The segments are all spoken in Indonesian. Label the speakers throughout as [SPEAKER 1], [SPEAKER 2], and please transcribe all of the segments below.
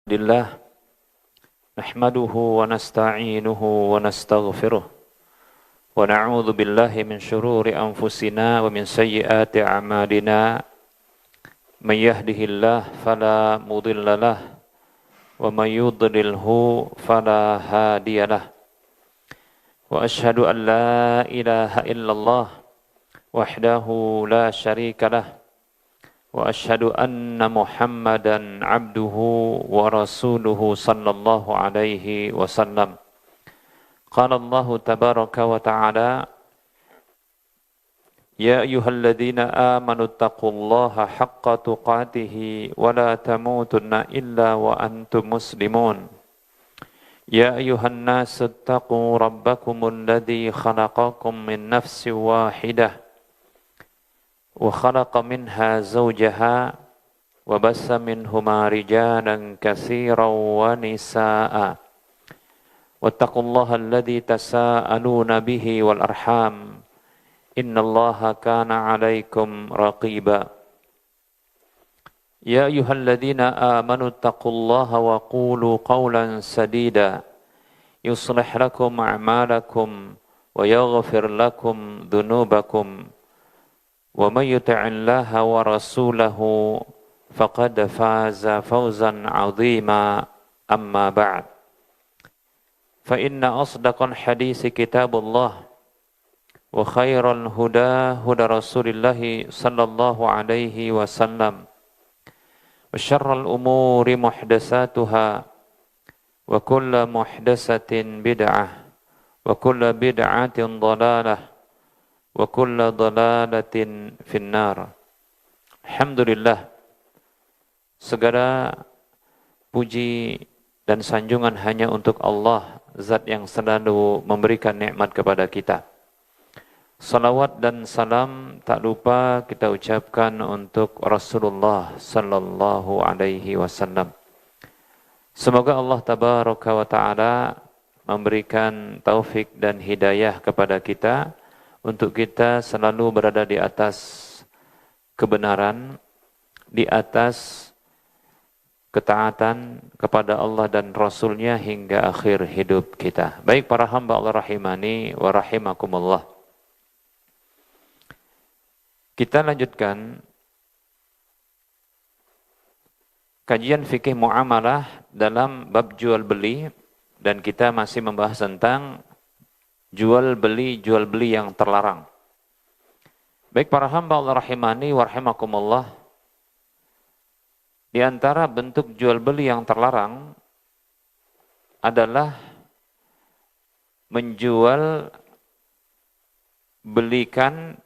[SPEAKER 1] Alhamdulillah nahmaduhu wa nasta'inuhu wa nastaghfiruh wa na'udzu billahi min shururi anfusina wa min sayyiati a'malina may yahdihillahu fala mudilla lahu wa may yudlilhu fala hadiyalah wa ashhadu an la ilaha illallah wahdahu la syarika lahu wa asyhadu anna Muhammadan abduhu wa rasuluhu sallallahu alaihi wasallam. Qala Allah tabaraka wa ta'ala, ya ayyuhalladzina amanu taqullaha haqqa tuqatih wa la tamutunna illa wa antum muslimun. Ya ayyuhan nasu taqu rabbakumul ladzi khalaqakum min nafsin wahidah وخلق منها زوجها وبث منهما رجالا كثيرا ونساء واتقوا الله الذي تساءلون به والأرحام إن الله كان عليكم رقيبا يا أيها الذين آمنوا اتقوا الله وقولوا قولا سديدا يصلح لكم أعمالكم ويغفر لكم ذنوبكم ومن يطع الله ورسوله فقد فاز فوزا عظيما أما بعد فإن أصدق الحديث كتاب الله وخير الهدى هدى رسول الله صلى الله عليه وسلم وشر الأمور محدثاتها وكل محدثة بدعة وكل بدعة ضلالة wa kullu dhalalatin finnar. Alhamdulillah, segala puji dan sanjungan hanya untuk Allah, zat yang selalu memberikan nikmat kepada kita. Salawat dan salam tak lupa kita ucapkan untuk Rasulullah sallallahu alaihi wasallam. Semoga Allah tabaraka wa ta'ala memberikan taufik dan hidayah kepada kita untuk kita selalu berada di atas kebenaran, di atas ketaatan kepada Allah dan Rasul-Nya hingga akhir hidup kita. Baik para hamba Allah rahimani wa rahimakumullah. Kita lanjutkan kajian fikih muamalah dalam bab jual beli, dan kita masih membahas tentang jual beli yang terlarang. Baik para hamba Allah rahimani wa rahimakumullah, di antara bentuk jual beli yang terlarang adalah menjual belikan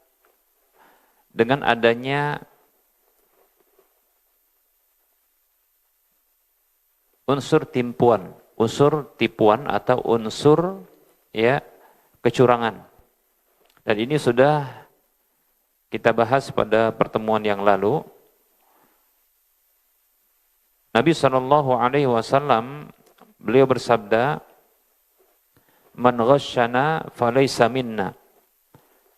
[SPEAKER 1] dengan adanya unsur tipuan atau unsur kecurangan. Dan ini sudah kita bahas pada pertemuan yang lalu. Nabi SAW beliau bersabda, "Man ghasyana falaysa minna."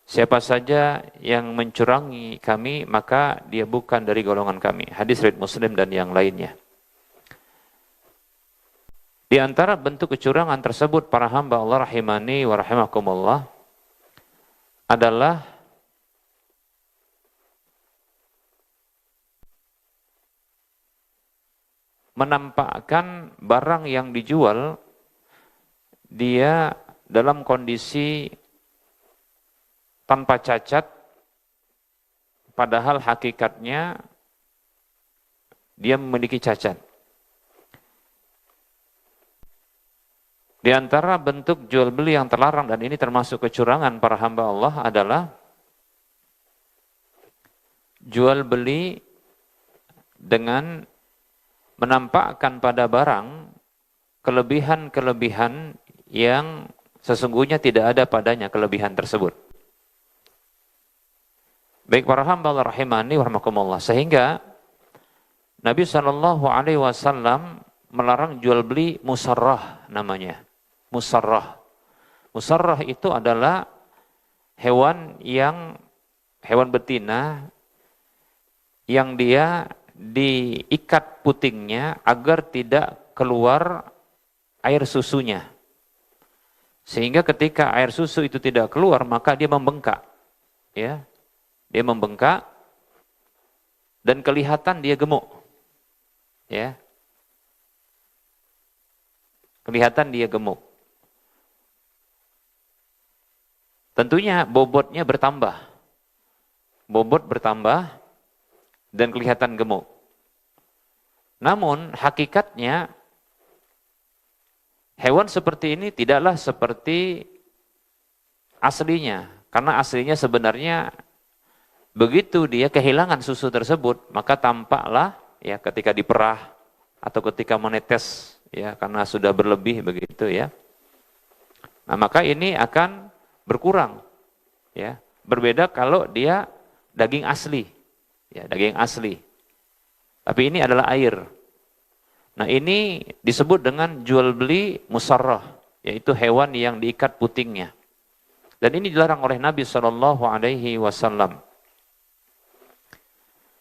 [SPEAKER 1] Siapa saja yang mencurangi kami, maka dia bukan dari golongan kami. Hadis riwayat Muslim dan yang lainnya. Di antara bentuk kecurangan tersebut para hamba Allah rahimani wa rahimakumullah adalah menampakkan barang yang dijual dia dalam kondisi tanpa cacat, padahal hakikatnya dia memiliki cacat. Di antara bentuk jual beli yang terlarang, dan ini termasuk kecurangan para hamba Allah, adalah jual beli dengan menampakkan pada barang kelebihan-kelebihan yang sesungguhnya tidak ada padanya kelebihan tersebut. Baik para hamba Allah rahimani wa rahimakumullah, sehingga Nabi SAW melarang jual beli musarrah namanya. Musarrah itu adalah hewan betina yang dia diikat putingnya agar tidak keluar air susunya. Sehingga ketika air susu itu tidak keluar, maka dia membengkak. Ya. Dia membengkak dan kelihatan dia gemuk. Ya. Kelihatan dia gemuk. Tentunya bobotnya bertambah. Bobot bertambah dan kelihatan gemuk. Namun hakikatnya hewan seperti ini tidaklah seperti aslinya. Karena aslinya sebenarnya begitu dia kehilangan susu tersebut, maka tampaklah ya ketika diperah atau ketika menetes ya karena sudah berlebih begitu ya. Nah, maka ini akan berkurang ya. Berbeda kalau dia daging asli. Ya, daging asli. Tapi ini adalah air. Nah, ini disebut dengan jual beli musarrah, yaitu hewan yang diikat putingnya. Dan ini dilarang oleh Nabi Shallallahu alaihi wasallam.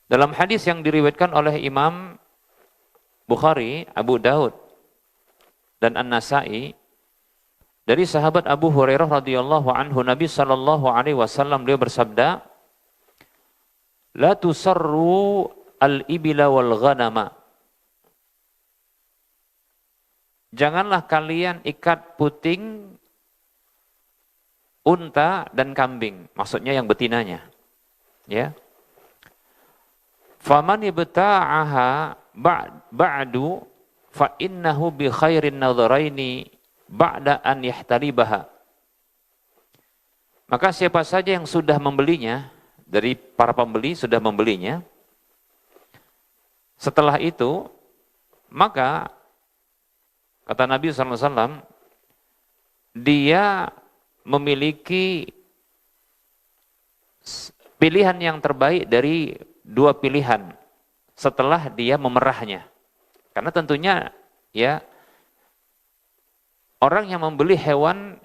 [SPEAKER 1] Dalam hadis yang diriwayatkan oleh Imam Bukhari, Abu Daud dan An-Nasa'i dari sahabat Abu Hurairah radhiyallahu anhu, Nabi Shallallahu alaihi wasallam beliau bersabda, "La tusarru al-ibila wal ghanama." Janganlah kalian ikat puting unta dan kambing, maksudnya yang betinanya. Ya. Faman ibta'aha ba'du fa innahu bi khairin nadharaini ba'da an yahtalibaha. Maka siapa saja yang sudah membelinya, dari para pembeli sudah membelinya, setelah itu maka kata Nabi SAW, dia memiliki pilihan yang terbaik dari dua pilihan setelah dia memerahnya. Karena tentunya ya orang yang membeli hewan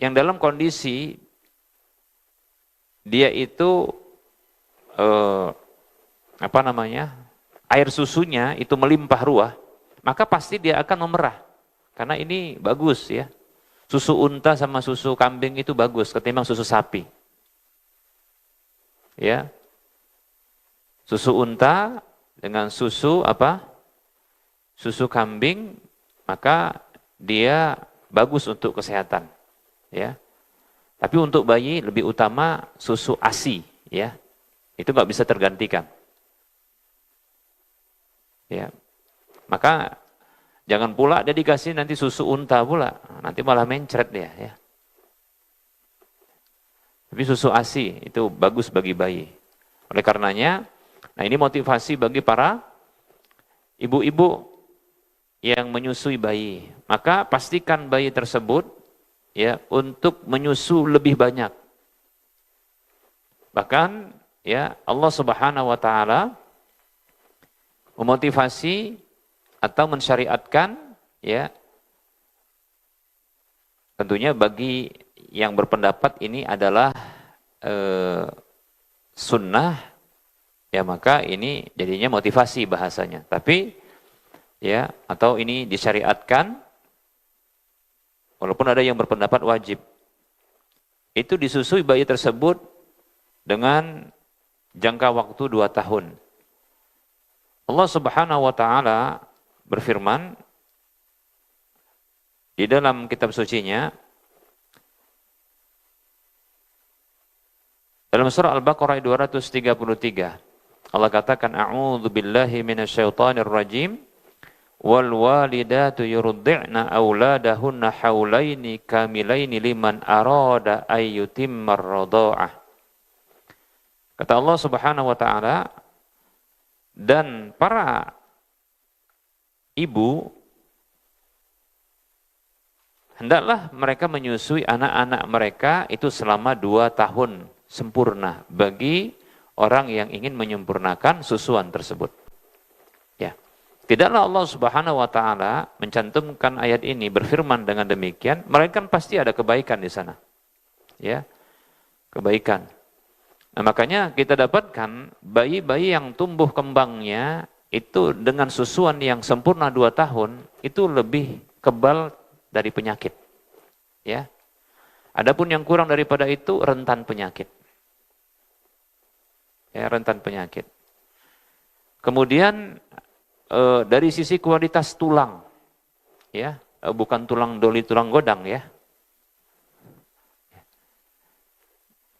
[SPEAKER 1] yang dalam kondisi dia itu air susunya itu melimpah ruah, maka pasti dia akan memerah. Karena ini bagus ya. Susu unta sama susu kambing itu bagus ketimbang susu sapi. Ya. Susu unta dengan susu susu kambing, maka dia bagus untuk kesehatan. Ya. Tapi untuk bayi lebih utama susu ASI, ya. Itu nggak bisa tergantikan. Ya. Maka jangan pula dia dikasih nanti susu unta pula, nanti malah mencret dia, ya. Tapi susu ASI itu bagus bagi bayi. Oleh karenanya, nah ini motivasi bagi para ibu-ibu yang menyusui bayi. Maka pastikan bayi tersebut ya untuk menyusu lebih banyak. Bahkan ya Allah Subhanahu wa taala memotivasi atau mensyariatkan ya tentunya bagi yang berpendapat ini adalah sunnah ya maka ini jadinya motivasi bahasanya. Tapi ya atau ini disyariatkan walaupun ada yang berpendapat wajib. Itu disusui bayi tersebut dengan jangka waktu 2 tahun. Allah Subhanahu wa taala berfirman di dalam kitab sucinya dalam surah Al-Baqarah 233 Allah katakan a'udzu billahi minasyaitonir rajim wal walidatu yurdi'na auladahunna haulaini kamilaini liman arada ayyutimmar radha'ah. Kata Allah Subhanahu wa taala, dan para ibu hendaklah mereka menyusui anak-anak mereka itu selama 2 tahun sempurna bagi orang yang ingin menyempurnakan susuan tersebut. Ya. Tidaklah Allah Subhanahu wa taala mencantumkan ayat ini berfirman dengan demikian, melainkan pasti ada kebaikan di sana. Ya. Kebaikan. Nah, makanya kita dapatkan bayi-bayi yang tumbuh kembangnya itu dengan susuan yang sempurna 2 tahun itu lebih kebal dari penyakit. Ya. Adapun yang kurang daripada itu rentan penyakit. Ya, rentan penyakit. Kemudian dari sisi kualitas tulang, ya, bukan tulang doli, tulang godang ya.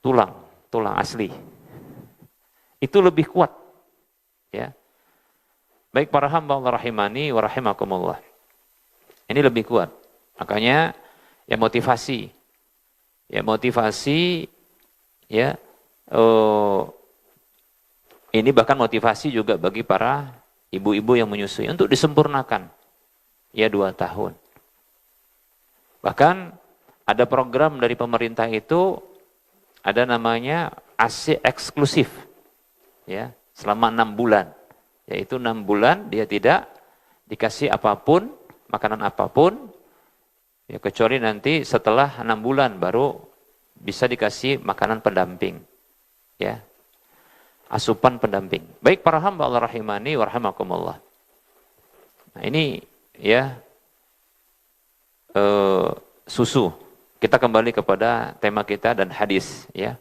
[SPEAKER 1] Tulang asli. Itu lebih kuat. Ya. Baik para hamba Allah rahimani wa rahimakumullah. Ini lebih kuat. Makanya ya motivasi. Ya motivasi ya ini bahkan motivasi juga bagi para ibu-ibu yang menyusui untuk disempurnakan. Ya 2 tahun. Bahkan ada program dari pemerintah itu ada namanya ASI eksklusif. Ya, selama 6 bulan. Yaitu 6 bulan dia tidak dikasih apapun, makanan apapun, ya kecuali nanti setelah 6 bulan baru bisa dikasih makanan pendamping. Ya. Asupan pendamping. Baik para hamba Allah rahimani wa rahimakumullah. Nah, ini ya susu. Kita kembali kepada tema kita dan hadis ya.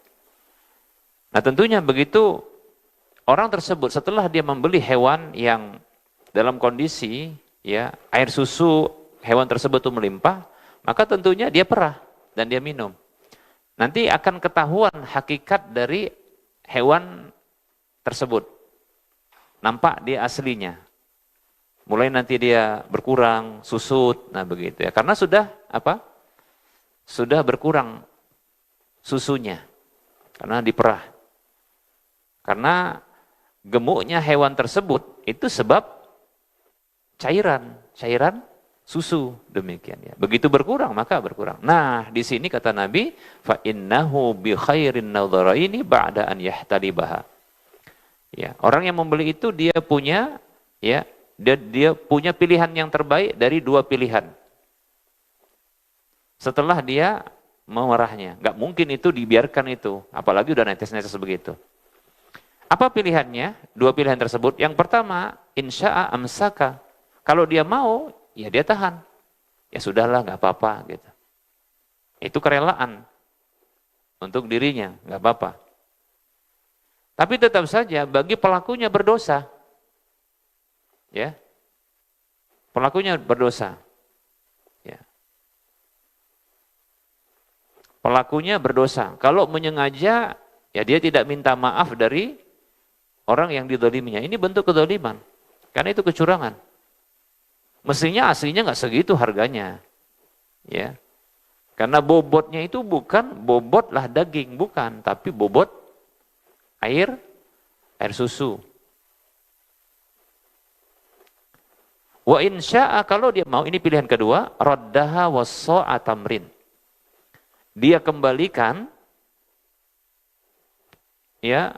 [SPEAKER 1] Nah, tentunya begitu orang tersebut setelah dia membeli hewan yang dalam kondisi ya air susu hewan tersebut itu melimpah, maka tentunya dia perah dan dia minum. Nanti akan ketahuan hakikat dari hewan tersebut. Nampak dia aslinya. Mulai nanti dia berkurang, susut, nah begitu ya. Karena sudah apa? Sudah berkurang susunya. Karena diperah. Karena gemuknya hewan tersebut itu sebab cairan susu demikian ya. Begitu berkurang maka berkurang. Nah, di sini kata Nabi, fa innahu bi khairin nadharaini ba'da an yahtalibaha. Ya, orang yang membeli itu dia punya ya, dia punya pilihan yang terbaik dari 2 pilihan. Setelah dia memerahnya, nggak mungkin itu dibiarkan itu, apalagi udah netes-netes begitu. Apa pilihannya? 2 pilihan tersebut. Yang pertama, insya'a amsaka. Kalau dia mau, ya dia tahan. Ya sudahlah, nggak apa-apa gitu. Itu kerelaan untuk dirinya, nggak apa-apa. Tapi tetap saja bagi pelakunya berdosa. Ya. Pelakunya berdosa. Ya. Pelakunya berdosa. Kalau menyengaja, ya dia tidak minta maaf dari orang yang didoliminya. Ini bentuk kedoliman. Karena itu kecurangan. Mestinya aslinya nggak segitu harganya. Ya. Karena bobotnya itu bukan bobotlah daging, bukan. Tapi bobot air susu. Wa insya'a kalau dia mau, ini pilihan kedua, raddaha wassa'a tamrin. Dia kembalikan ya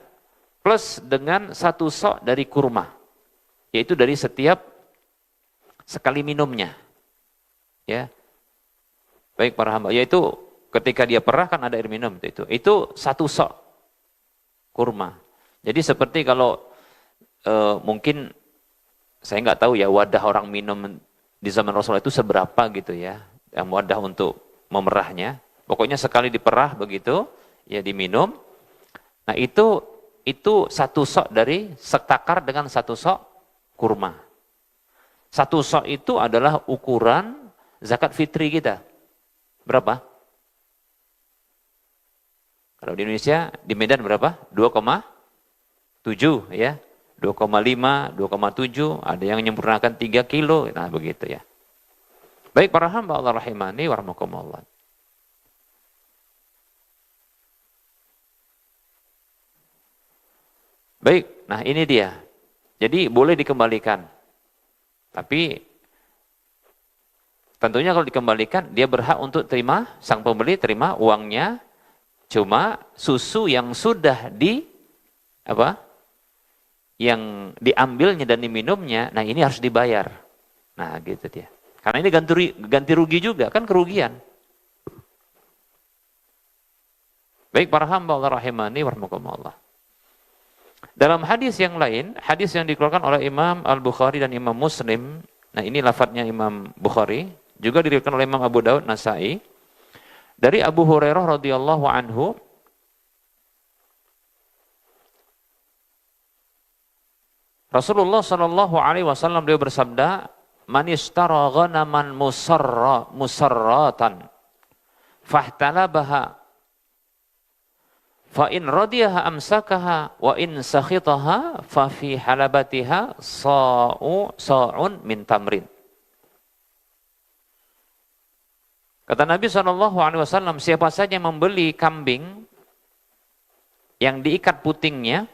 [SPEAKER 1] plus dengan 1 sok dari kurma. Yaitu dari setiap sekali minumnya. Ya. Baik para hamba, yaitu ketika dia perah kan ada air minum itu. Itu 1 sok kurma. Jadi seperti kalau mungkin saya nggak tahu ya wadah orang minum di zaman Rasulullah itu seberapa gitu ya, yang wadah untuk memerahnya. Pokoknya sekali diperah begitu, ya diminum. Nah itu 1 sok dari setakar dengan 1 sok kurma. 1 sok itu adalah ukuran zakat fitri kita. Berapa? Kalau di Indonesia, di Medan berapa? 2,7 ya. 2,5, 2,7, ada yang menyempurnakan 3 kilo, nah begitu ya. Baik para hamba Allah rahimani wa rahmakumullah. Baik, nah ini dia. Jadi boleh dikembalikan. Tapi tentunya kalau dikembalikan, dia berhak untuk terima, sang pembeli terima uangnya. Cuma susu yang sudah yang diambilnya dan diminumnya, nah ini harus dibayar. Nah gitu dia. Karena ini ganti rugi juga, kan kerugian. Baik para hamba Allah rahimani warahmatullah. Dalam hadis yang lain, hadis yang dikeluarkan oleh Imam Al-Bukhari dan Imam Muslim, nah ini lafadznya Imam Bukhari, juga diriwayatkan oleh Imam Abu Daud, Nasai, dari Abu Hurairah radhiyallahu anhu, Rasulullah sallallahu alaihi wasallam beliau bersabda, "Man ishtara ghanaman musarratan fahtalabaha fa in radiyaha amsakaha wa in sakhitaha fa fi halabatiha sa'un min tamrin." Kata Nabi SAW, siapa saja yang membeli kambing yang diikat putingnya,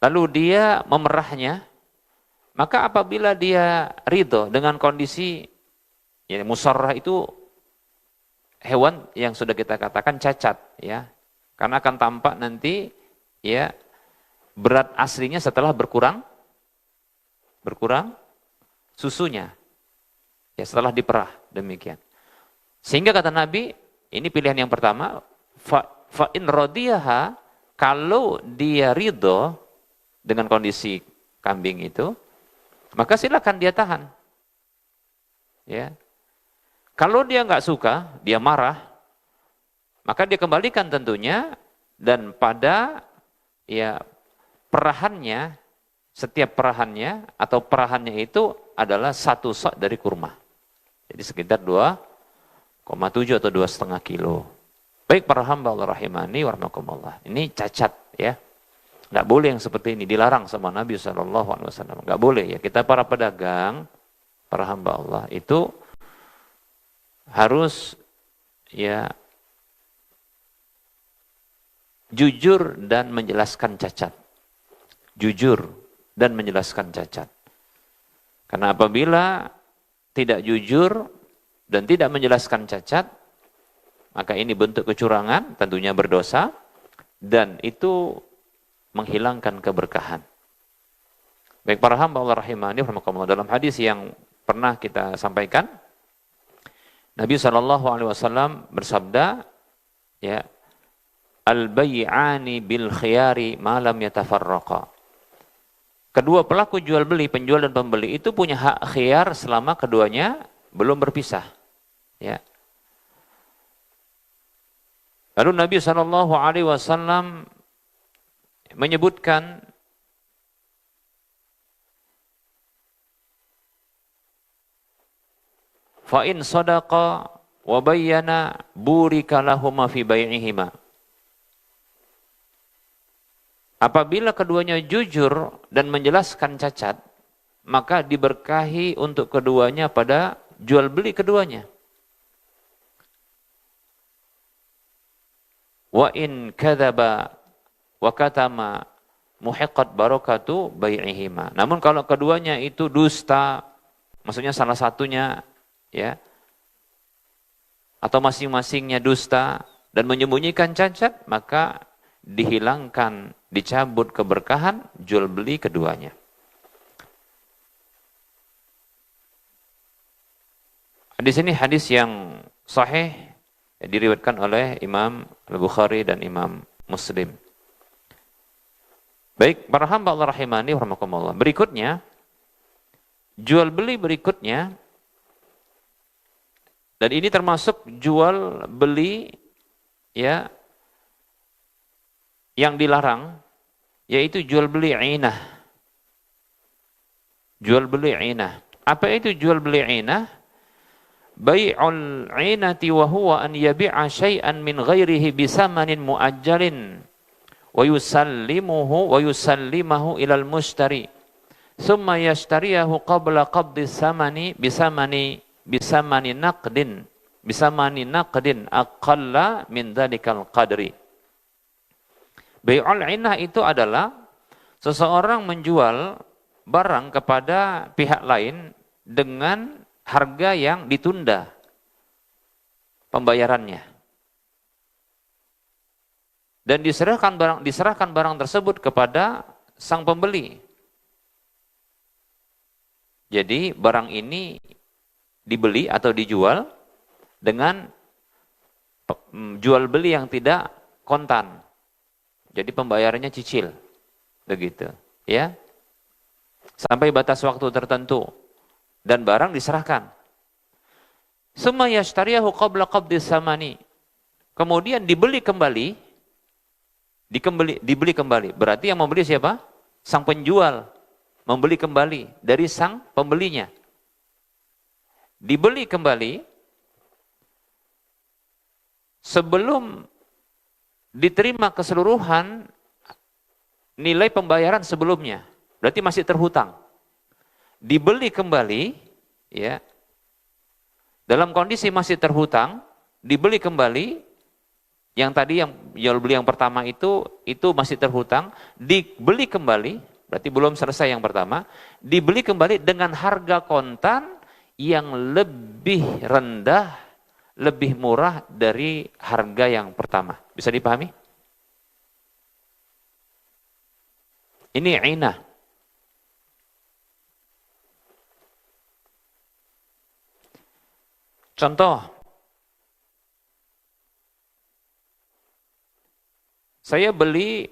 [SPEAKER 1] lalu dia memerahnya, maka apabila dia ridho dengan kondisi, ya, musarrah itu hewan yang sudah kita katakan cacat, ya, karena akan tampak nanti, ya, berat aslinya setelah berkurang susunya, ya, setelah diperah, demikian. Sehingga kata Nabi, ini pilihan yang pertama, fa in radiyaha, kalau dia ridho dengan kondisi kambing itu, maka silakan dia tahan. Ya. Kalau dia nggak suka, dia marah, maka dia kembalikan tentunya, dan pada, ya, perahannya, setiap perahannya atau perahannya itu adalah 1 sok dari kurma. Jadi sekitar 2,7 atau 2,5 kilo. Baik para hamba Allah rahimani warahmatullah. Ini cacat, ya. Nggak boleh yang seperti ini, dilarang sama Nabi SAW. Nggak boleh, ya. Kita para pedagang, para hamba Allah itu harus, ya, jujur dan menjelaskan cacat. Jujur dan menjelaskan cacat. Karena apabila tidak jujur dan tidak menjelaskan cacat, maka ini bentuk kecurangan, tentunya berdosa, dan itu menghilangkan keberkahan. Baik para hamba Allah rahimani warahmatullah, dalam hadis yang pernah kita sampaikan, Nabi SAW bersabda, ya, al-bay'ani bil khiyari ma lam yatafarraqa. Kedua pelaku jual beli, penjual dan pembeli itu punya hak khiyar selama keduanya belum berpisah. Ya. Lalu Nabi SAW menyebutkan fa in sadaqa wa bayyana burika lahuma fi bai'ihima. Apabila keduanya jujur dan menjelaskan cacat, maka diberkahi untuk keduanya pada jual beli keduanya. Wa in kadzaba wa katama muhiqqat barakatu bai'ihima. Namun kalau keduanya itu dusta, maksudnya salah satunya, ya, atau masing-masingnya dusta dan menyembunyikan cacat, maka dihilangkan, dicabut keberkahan jual beli keduanya. Di sini hadis yang sahih, diriwayatkan oleh Imam Al-Bukhari dan Imam Muslim. Baik, para hamba Allah rahimani warahmatullah. Berikutnya, jual beli berikutnya, dan ini termasuk jual beli, ya, yang dilarang, yaitu jual beli inah. Jual beli inah. Apa itu jual beli inah? Bai'ul inati wa huwa an yabi'a syai'an min ghairihi bisamanin muajjalin wa yusallimahu ilal mushtari thumma yashtariyahu qabla qabdi samani bisamani naqdin aqalla min dhalikal qadri. Bai'ul inah itu adalah seseorang menjual barang kepada pihak lain dengan harga yang ditunda pembayarannya, dan diserahkan barang tersebut kepada sang pembeli. Jadi barang ini dibeli atau dijual dengan jual beli yang tidak kontan. Jadi pembayarannya cicil. Begitu, ya. Sampai batas waktu tertentu dan barang diserahkan. Summa yashtariyahu qabla qabdi samani. Kemudian dibeli kembali, dibeli kembali. Berarti yang membeli siapa? Sang penjual membeli kembali dari sang pembelinya. Dibeli kembali sebelum diterima keseluruhan nilai pembayaran sebelumnya. Berarti masih terhutang. Dibeli kembali, ya, dalam kondisi masih terhutang, dibeli kembali, yang tadi yang jual beli yang pertama itu masih terhutang, dibeli kembali, berarti belum selesai yang pertama, dibeli kembali dengan harga kontan yang lebih rendah, lebih murah dari harga yang pertama. Bisa dipahami? Ini ainah. Contoh, saya beli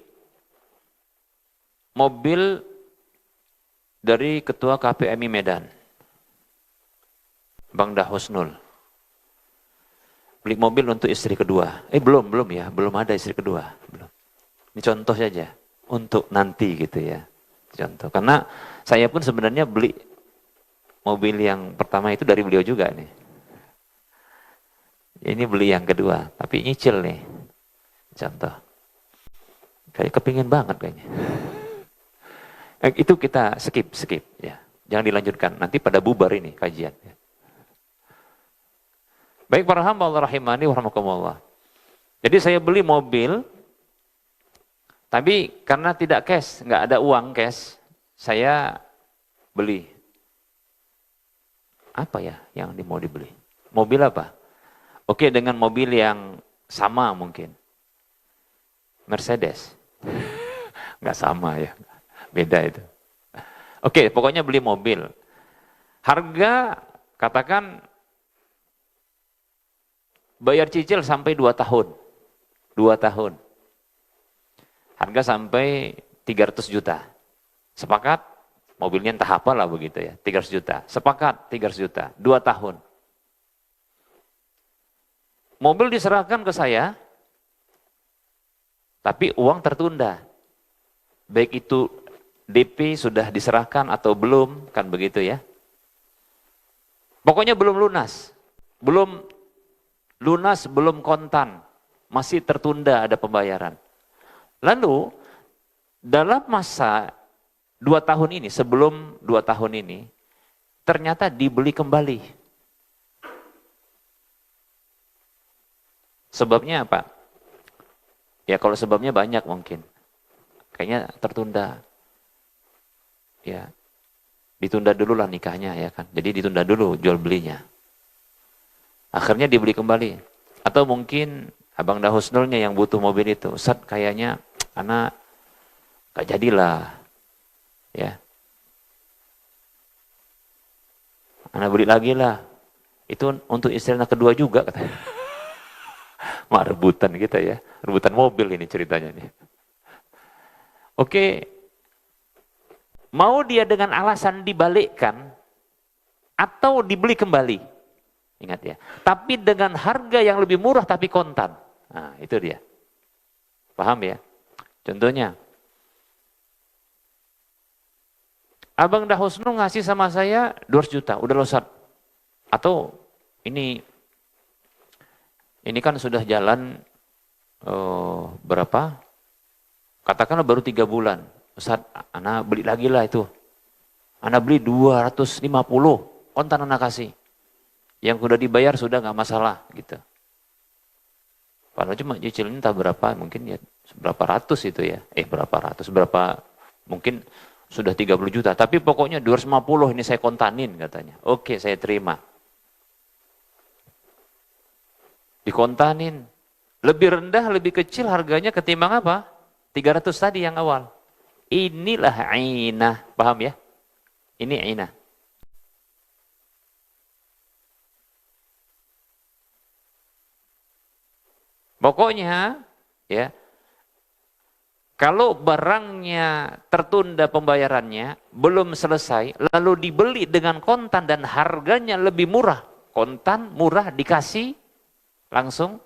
[SPEAKER 1] mobil dari Ketua KPMI Medan, Bang Dahusnul. Beli mobil untuk istri kedua. Belum ada istri kedua. Belum. Ini contoh saja, untuk nanti gitu ya. Contoh, karena saya pun sebenarnya beli mobil yang pertama itu dari beliau juga nih. Ini beli yang kedua, tapi nyicil nih. Contoh. Kayak kepingin banget kayaknya. Itu kita skip ya. Jangan dilanjutkan, nanti pada bubar ini kajian. Baik para hamba Allah rahimani wa rahmakumullah. Jadi saya beli mobil, tapi karena tidak cash, nggak ada uang cash, saya beli. Apa ya yang mau dibeli? Mobil apa? Oke, dengan mobil yang sama mungkin. Mercedes. Nggak sama ya. Beda itu. Oke, pokoknya beli mobil. Harga, katakan, bayar cicil sampai 2 tahun. 2 tahun. Harga sampai 300 juta. Sepakat? Mobilnya entah apa lah begitu ya. 300 juta. Sepakat 300 juta. 2 tahun. Mobil diserahkan ke saya, tapi uang tertunda. Baik itu DP sudah diserahkan atau belum, kan begitu ya. Pokoknya belum lunas. Belum lunas, belum kontan. Masih tertunda ada pembayaran. Lalu, dalam masa 2 tahun ini, sebelum 2 tahun ini, ternyata dibeli kembali. Sebabnya apa? Ya kalau sebabnya banyak mungkin. Kayaknya tertunda. Ya. Ditunda dulu lah nikahnya ya kan. Jadi ditunda dulu jual belinya. Akhirnya dibeli kembali. Atau mungkin Abang Dahusnulnya yang butuh mobil itu. Ustaz kayaknya anak gak jadilah. Ya. Anak beli lagi lah. Itu untuk istri anak kedua juga katanya. Mak rebutan kita ya. Rebutan mobil ini ceritanya nih. Oke. Mau dia dengan alasan dibalikkan atau dibeli kembali. Ingat ya. Tapi dengan harga yang lebih murah tapi kontan. Nah, itu dia. Paham ya? Contohnya. Abang Dahusnul ngasih sama saya 200 juta. Udah loh Ustaz. Atau ini kan sudah jalan berapa? Katakanlah baru 3 bulan. Ustaz, anak beli lagi lah itu. Anak beli 250, kontan anak kasih. Yang sudah dibayar sudah nggak masalah gitu. Padahal cuma cicilnya entah berapa, mungkin ya berapa ratus itu ya. Berapa mungkin sudah 30 juta. Tapi pokoknya 250 ini saya kontanin katanya. Oke, saya terima. Dikontanin. Lebih rendah, lebih kecil harganya ketimbang apa? 300 tadi yang awal. Inilah ainah. Paham ya? Ini ainah. Pokoknya, ya, kalau barangnya tertunda pembayarannya, belum selesai, lalu dibeli dengan kontan dan harganya lebih murah, kontan, murah, dikasih langsung,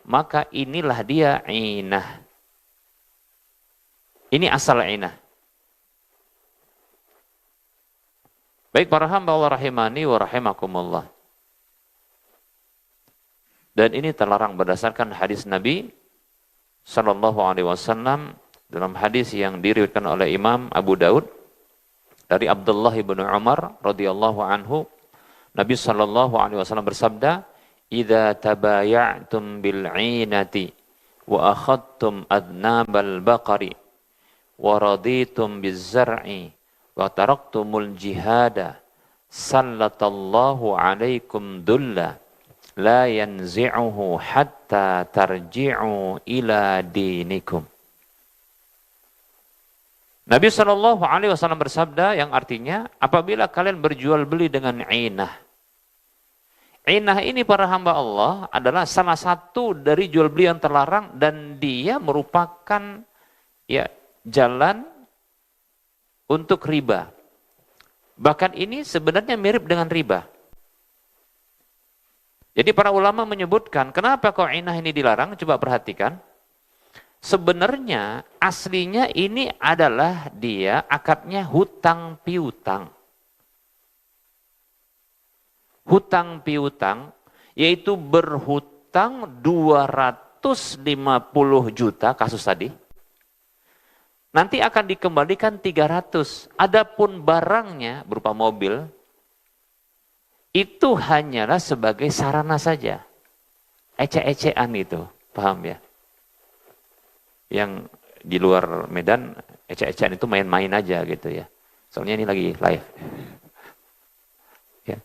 [SPEAKER 1] maka inilah dia inah. Ini asal inah. Baik para hamba Allah rahimani wa rahimakumullah. Dan ini terlarang berdasarkan hadis Nabi Sallallahu Alaihi Wasallam dalam hadis yang diriwayatkan oleh Imam Abu Daud dari Abdullah bin Umar radhiyallahu anhu, Nabi Sallallahu Alaihi Wasallam bersabda, "Idza tabaya'tum bil 'inati wa akhadtum adnabal baqari wa raditum biz zar'i wa taraktumul jihada sallatallahu 'alaikum dulla la yanzi'uhu hatta tarji'u ila dinikum." Nabi Shallallahu Alaihi Wasallam bersabda yang artinya, apabila kalian berjual beli dengan inah. Inah ini para hamba Allah adalah salah satu dari jual beli yang terlarang dan dia merupakan ya jalan untuk riba. Bahkan ini sebenarnya mirip dengan riba. Jadi para ulama menyebutkan, kenapa kok inah ini dilarang? Coba perhatikan. Sebenarnya aslinya ini adalah dia akadnya hutang piutang. Hutang piutang yaitu berhutang 250 juta kasus tadi. Nanti akan dikembalikan 300. Adapun barangnya berupa mobil itu hanyalah sebagai sarana saja. Ecek-ecekan itu, paham ya? Yang di luar Medan, ecek-ecekan itu main-main aja gitu ya. Soalnya ini lagi live. Ya.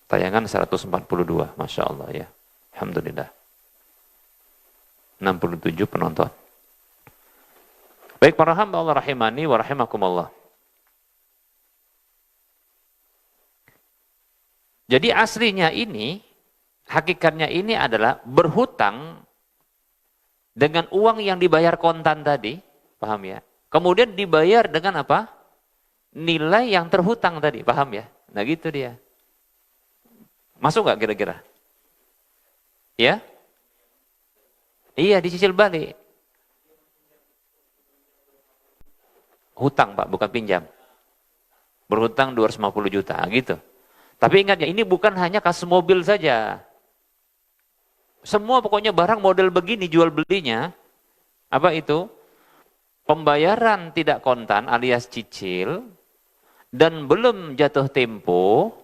[SPEAKER 1] Tayangan 142, Masya Allah ya. Alhamdulillah. 67 penonton. Baik para hamba Allah rahimani wa rahimakumullah. Jadi aslinya ini, hakikatnya ini adalah berhutang dengan uang yang dibayar kontan tadi, paham ya? Kemudian dibayar dengan apa? Nilai yang terhutang tadi, paham ya? Nah gitu dia. Masuk nggak kira-kira? Ya? Iya, dicicil balik. Hutang Pak, bukan pinjam. Berhutang 250 juta, gitu. Tapi ingat ya, ini bukan hanya kasus mobil saja. Semua pokoknya barang model begini jual belinya, apa itu? Pembayaran tidak kontan alias cicil, dan belum jatuh tempo,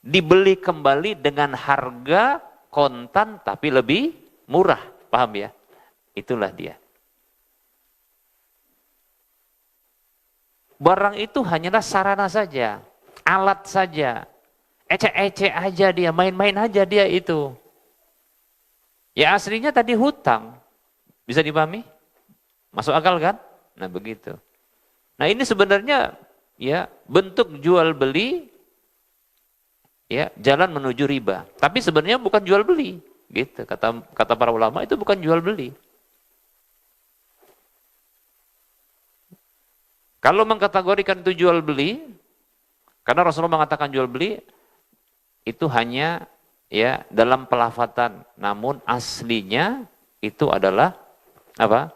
[SPEAKER 1] dibeli kembali dengan harga kontan tapi lebih murah, paham ya? Itulah dia. Barang itu hanyalah sarana saja, alat saja, ecek-ecek aja dia, main-main aja dia itu. Ya aslinya tadi hutang, bisa dipahami? Masuk akal kan? Nah begitu. Nah ini sebenarnya ya bentuk jual beli, ya jalan menuju riba. Tapi sebenarnya bukan jual beli, gitu. Kata para ulama itu bukan jual beli. Kalau mengkategorikan itu jual beli, karena Rasulullah mengatakan jual beli, itu hanya ya dalam pelafatan, namun aslinya itu adalah apa?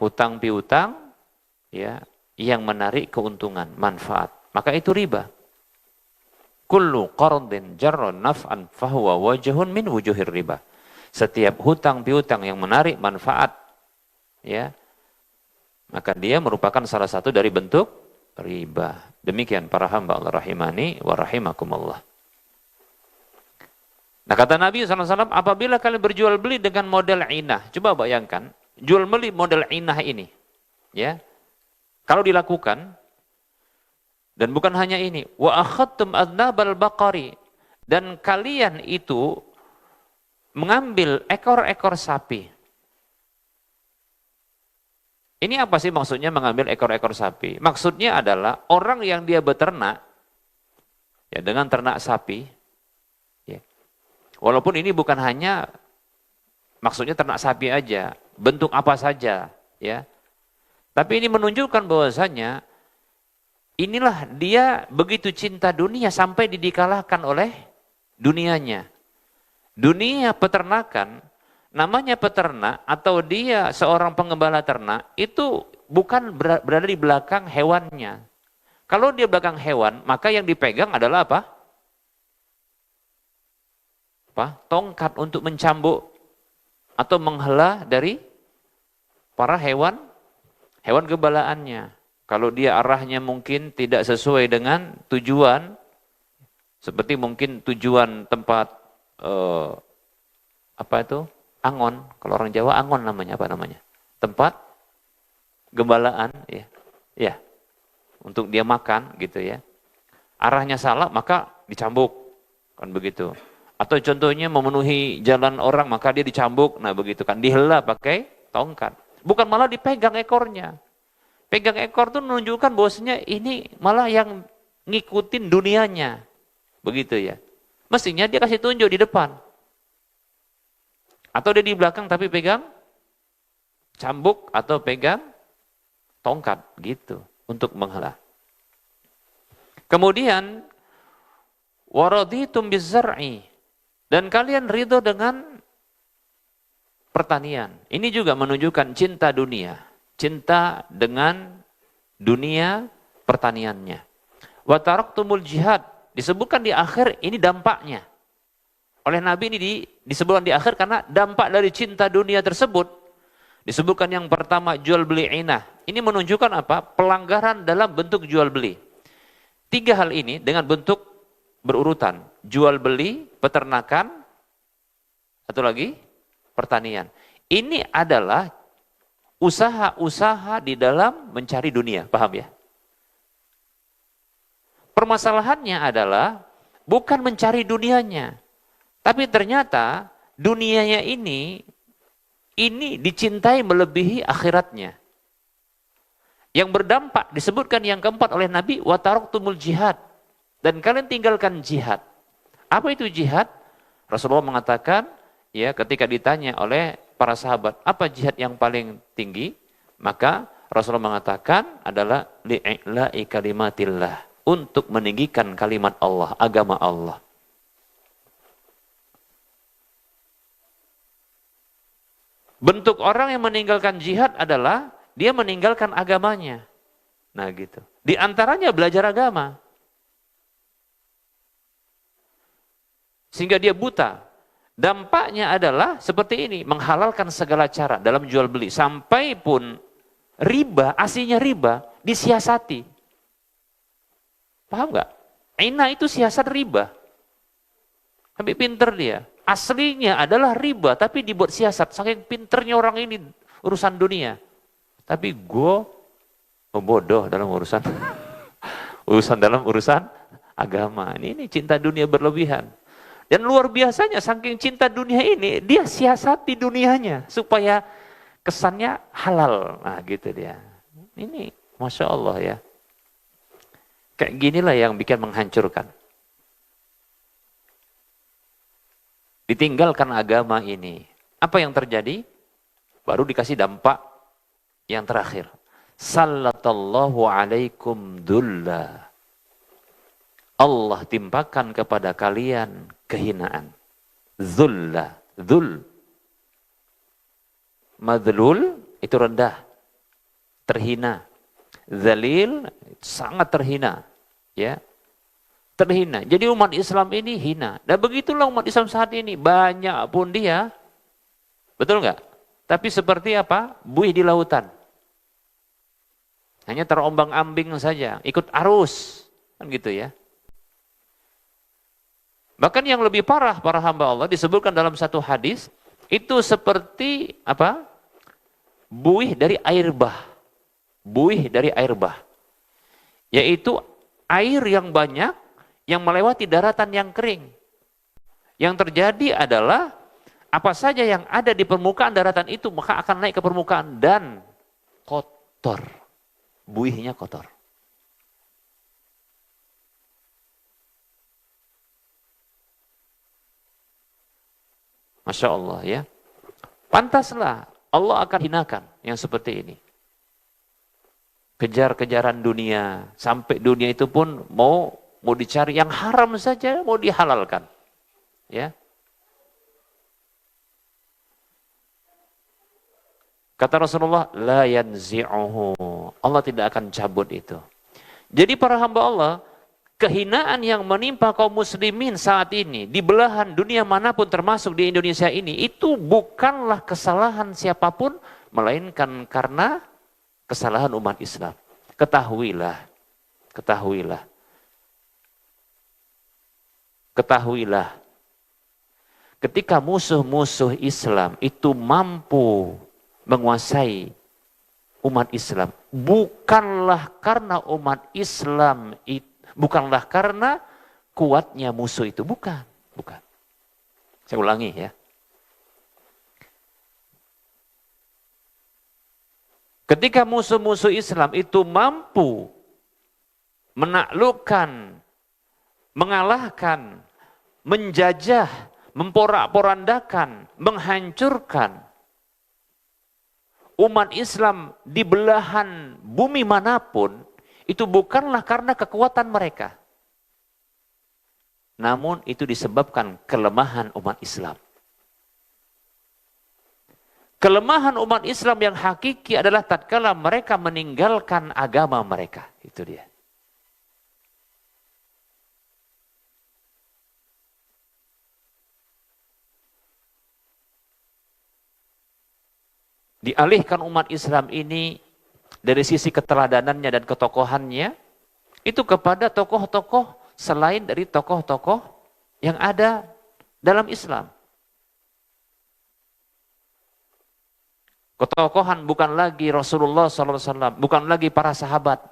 [SPEAKER 1] Hutang piutang, ya, yang menarik keuntungan, manfaat. Maka itu riba. Kullu qardin jarra naf'an fahuwa wajhun min wujuhir riba. Setiap hutang piutang yang menarik manfaat, ya, maka dia merupakan salah satu dari bentuk riba. Demikian para hamba Allah rahimani wa rahimakumullah. Nah kata Nabi SAW, apabila kalian berjual beli dengan model inah, coba bayangkan, jual beli model inah ini, ya, kalau dilakukan, dan bukan hanya ini, wa akhadtum adnabal baqari, dan kalian itu mengambil ekor-ekor sapi, Ini apa sih maksudnya mengambil ekor-ekor sapi? Maksudnya adalah orang yang dia beternak, ya dengan ternak sapi, ya, walaupun ini bukan hanya maksudnya ternak sapi aja, bentuk apa saja, ya. Tapi ini menunjukkan bahwasanya inilah dia begitu cinta dunia sampai dikalahkan oleh dunianya. Dunia peternakan, namanya peternak atau dia seorang pengembala ternak itu bukan berada di belakang hewannya. Kalau dia belakang hewan, maka yang dipegang adalah apa? Tongkat untuk mencambuk atau menghela dari para hewan gembalaannya. Kalau dia arahnya mungkin tidak sesuai dengan tujuan, seperti mungkin tujuan tempat angon, kalau orang Jawa angon namanya, apa namanya? Tempat gembalaan, ya. Ya. Untuk dia makan gitu ya. Arahnya salah maka dicambuk. Kan begitu. Atau contohnya memenuhi jalan orang maka dia dicambuk. Nah, begitu kan dihela pakai tongkat. Bukan malah dipegang ekornya. Pegang ekor itu menunjukkan bahwasanya ini malah yang ngikutin dunianya. Begitu ya. Mestinya dia kasih tunjuk di depan. Atau dia di belakang tapi pegang cambuk atau pegang tongkat gitu untuk menghela. Kemudian waraditum bizzar'i, dan kalian ridho dengan pertanian. Ini juga menunjukkan cinta dunia, cinta dengan dunia pertaniannya. Wa taraktumul jihad, disebutkan di akhir ini dampaknya. Oleh Nabi ini disebutkan di akhir karena dampak dari cinta dunia tersebut. Disebutkan yang pertama jual beli inah. Ini menunjukkan apa? Pelanggaran dalam bentuk jual beli. 3 hal ini dengan bentuk berurutan. Jual beli, peternakan, satu lagi pertanian. Ini adalah usaha-usaha di dalam mencari dunia. Paham ya? Permasalahannya adalah bukan mencari dunianya. Tapi ternyata dunianya ini dicintai melebihi akhiratnya. Yang berdampak disebutkan yang keempat oleh Nabi, wa taraktumul jihad, dan kalian tinggalkan jihad. Apa itu jihad? Rasulullah mengatakan, ya, ketika ditanya oleh para sahabat, apa jihad yang paling tinggi? Maka Rasulullah mengatakan adalah li'i'la'i kalimatillah, untuk meninggikan kalimat Allah, agama Allah. Bentuk orang yang meninggalkan jihad adalah dia meninggalkan agamanya. Nah gitu. Di antaranya belajar agama. Sehingga dia buta. Dampaknya adalah seperti ini. Menghalalkan segala cara dalam jual beli. Sampai pun riba, aslinya riba, disiasati. Paham nggak? Ina itu siasat riba. Tapi pinter dia. Aslinya adalah riba, tapi dibuat siasat. Saking pinternya orang ini urusan dunia. Tapi gue bodoh dalam urusan urusan agama. Ini cinta dunia berlebihan. Dan luar biasanya, saking cinta dunia ini, dia siasati dunianya supaya kesannya halal. Nah gitu dia. Ini Masya Allah ya. Kayak ginilah yang bikin menghancurkan. Ditinggalkan agama ini. Apa yang terjadi? Baru dikasih dampak yang terakhir. Sallallahu alaikum dhulla. Allah timpakan kepada kalian kehinaan. Dhulla. Dhul. Madlul itu rendah. Terhina. Zalil sangat terhina. Ya. Terhina. Jadi umat Islam ini hina. Dan begitulah umat Islam saat ini. Banyak pun dia. Betul nggak? Tapi seperti apa? Buih di lautan. Hanya terombang-ambing saja. Ikut arus. Kan gitu ya. Bahkan yang lebih parah para hamba Allah disebutkan dalam satu hadis. Itu seperti apa? Buih dari air bah. Buih dari air bah. Yaitu air yang banyak yang melewati daratan yang kering. Yang terjadi adalah apa saja yang ada di permukaan daratan itu maka akan naik ke permukaan dan kotor. kotor. Buihnya kotor. Masya Allah ya. Pantaslah Allah akan hinakan yang seperti ini. Kejar-kejaran dunia. Sampai dunia itu pun mau dicari yang haram saja, mau dihalalkan. Ya. Kata Rasulullah, la yanzi'uhu. Allah tidak akan cabut itu. Jadi para hamba Allah, kehinaan yang menimpa kaum muslimin saat ini, di belahan dunia manapun termasuk di Indonesia ini, itu bukanlah kesalahan siapapun, melainkan karena kesalahan umat Islam. Ketahuilah, ketahuilah, ketahuilah. Ketika musuh-musuh Islam itu mampu menguasai umat Islam, bukanlah karena umat Islam itu, bukanlah karena kuatnya musuh itu, bukan. Saya ulangi ya. Ketika musuh-musuh Islam itu mampu menaklukkan, mengalahkan, menjajah, memporak-porandakan, menghancurkan umat Islam di belahan bumi manapun, itu bukanlah karena kekuatan mereka. Namun itu disebabkan kelemahan umat Islam. Kelemahan umat Islam yang hakiki adalah tatkala mereka meninggalkan agama mereka. Itu dia. Dialihkan umat Islam ini dari sisi keteladanannya dan ketokohannya itu kepada tokoh-tokoh selain dari tokoh-tokoh yang ada dalam Islam. Ketokohan bukan lagi Rasulullah SAW, bukan lagi para sahabat.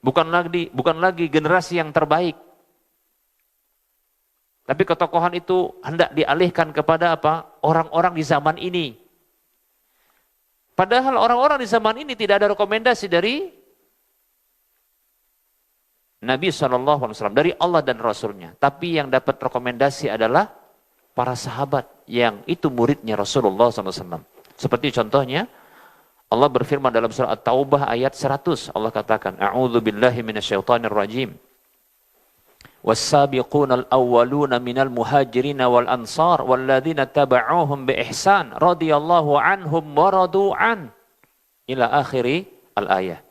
[SPEAKER 1] Bukan lagi generasi yang terbaik. Tapi ketokohan itu hendak dialihkan kepada apa? Orang-orang di zaman ini. Padahal orang-orang di zaman ini tidak ada rekomendasi dari Nabi SAW, dari Allah dan Rasulnya. Tapi yang dapat rekomendasi adalah para sahabat yang itu muridnya Rasulullah SAW. Seperti contohnya, Allah berfirman dalam surah At-Taubah ayat 100. Allah katakan, A'udzu billahi minasyaitonir rajim. والسابقون الأولون من المهاجرين والأنصار والذين تبعوهم بإحسان رضي الله عنهم ورضوا عنه إلى آخر الآية.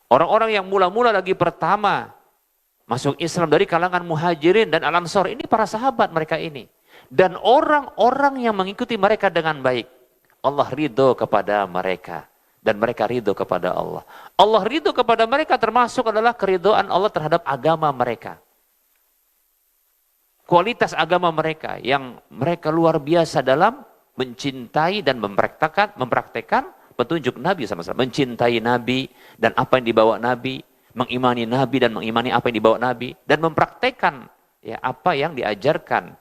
[SPEAKER 1] Orang-orang yang mula-mula lagi pertama masuk Islam dari kalangan muhajirin dan al-ansar, ini para sahabat mereka ini. Dan orang-orang yang mengikuti mereka dengan baik, Allah ridho kepada mereka. Dan mereka ridho kepada Allah. Allah ridho kepada mereka termasuk adalah keridhaan Allah terhadap agama mereka. Kualitas agama mereka yang mereka luar biasa dalam mencintai dan mempraktekkan petunjuk Nabi sama-sama. Mencintai Nabi dan apa yang dibawa Nabi. Mengimani Nabi dan mengimani apa yang dibawa Nabi. Dan mempraktekkan ya, apa yang diajarkan.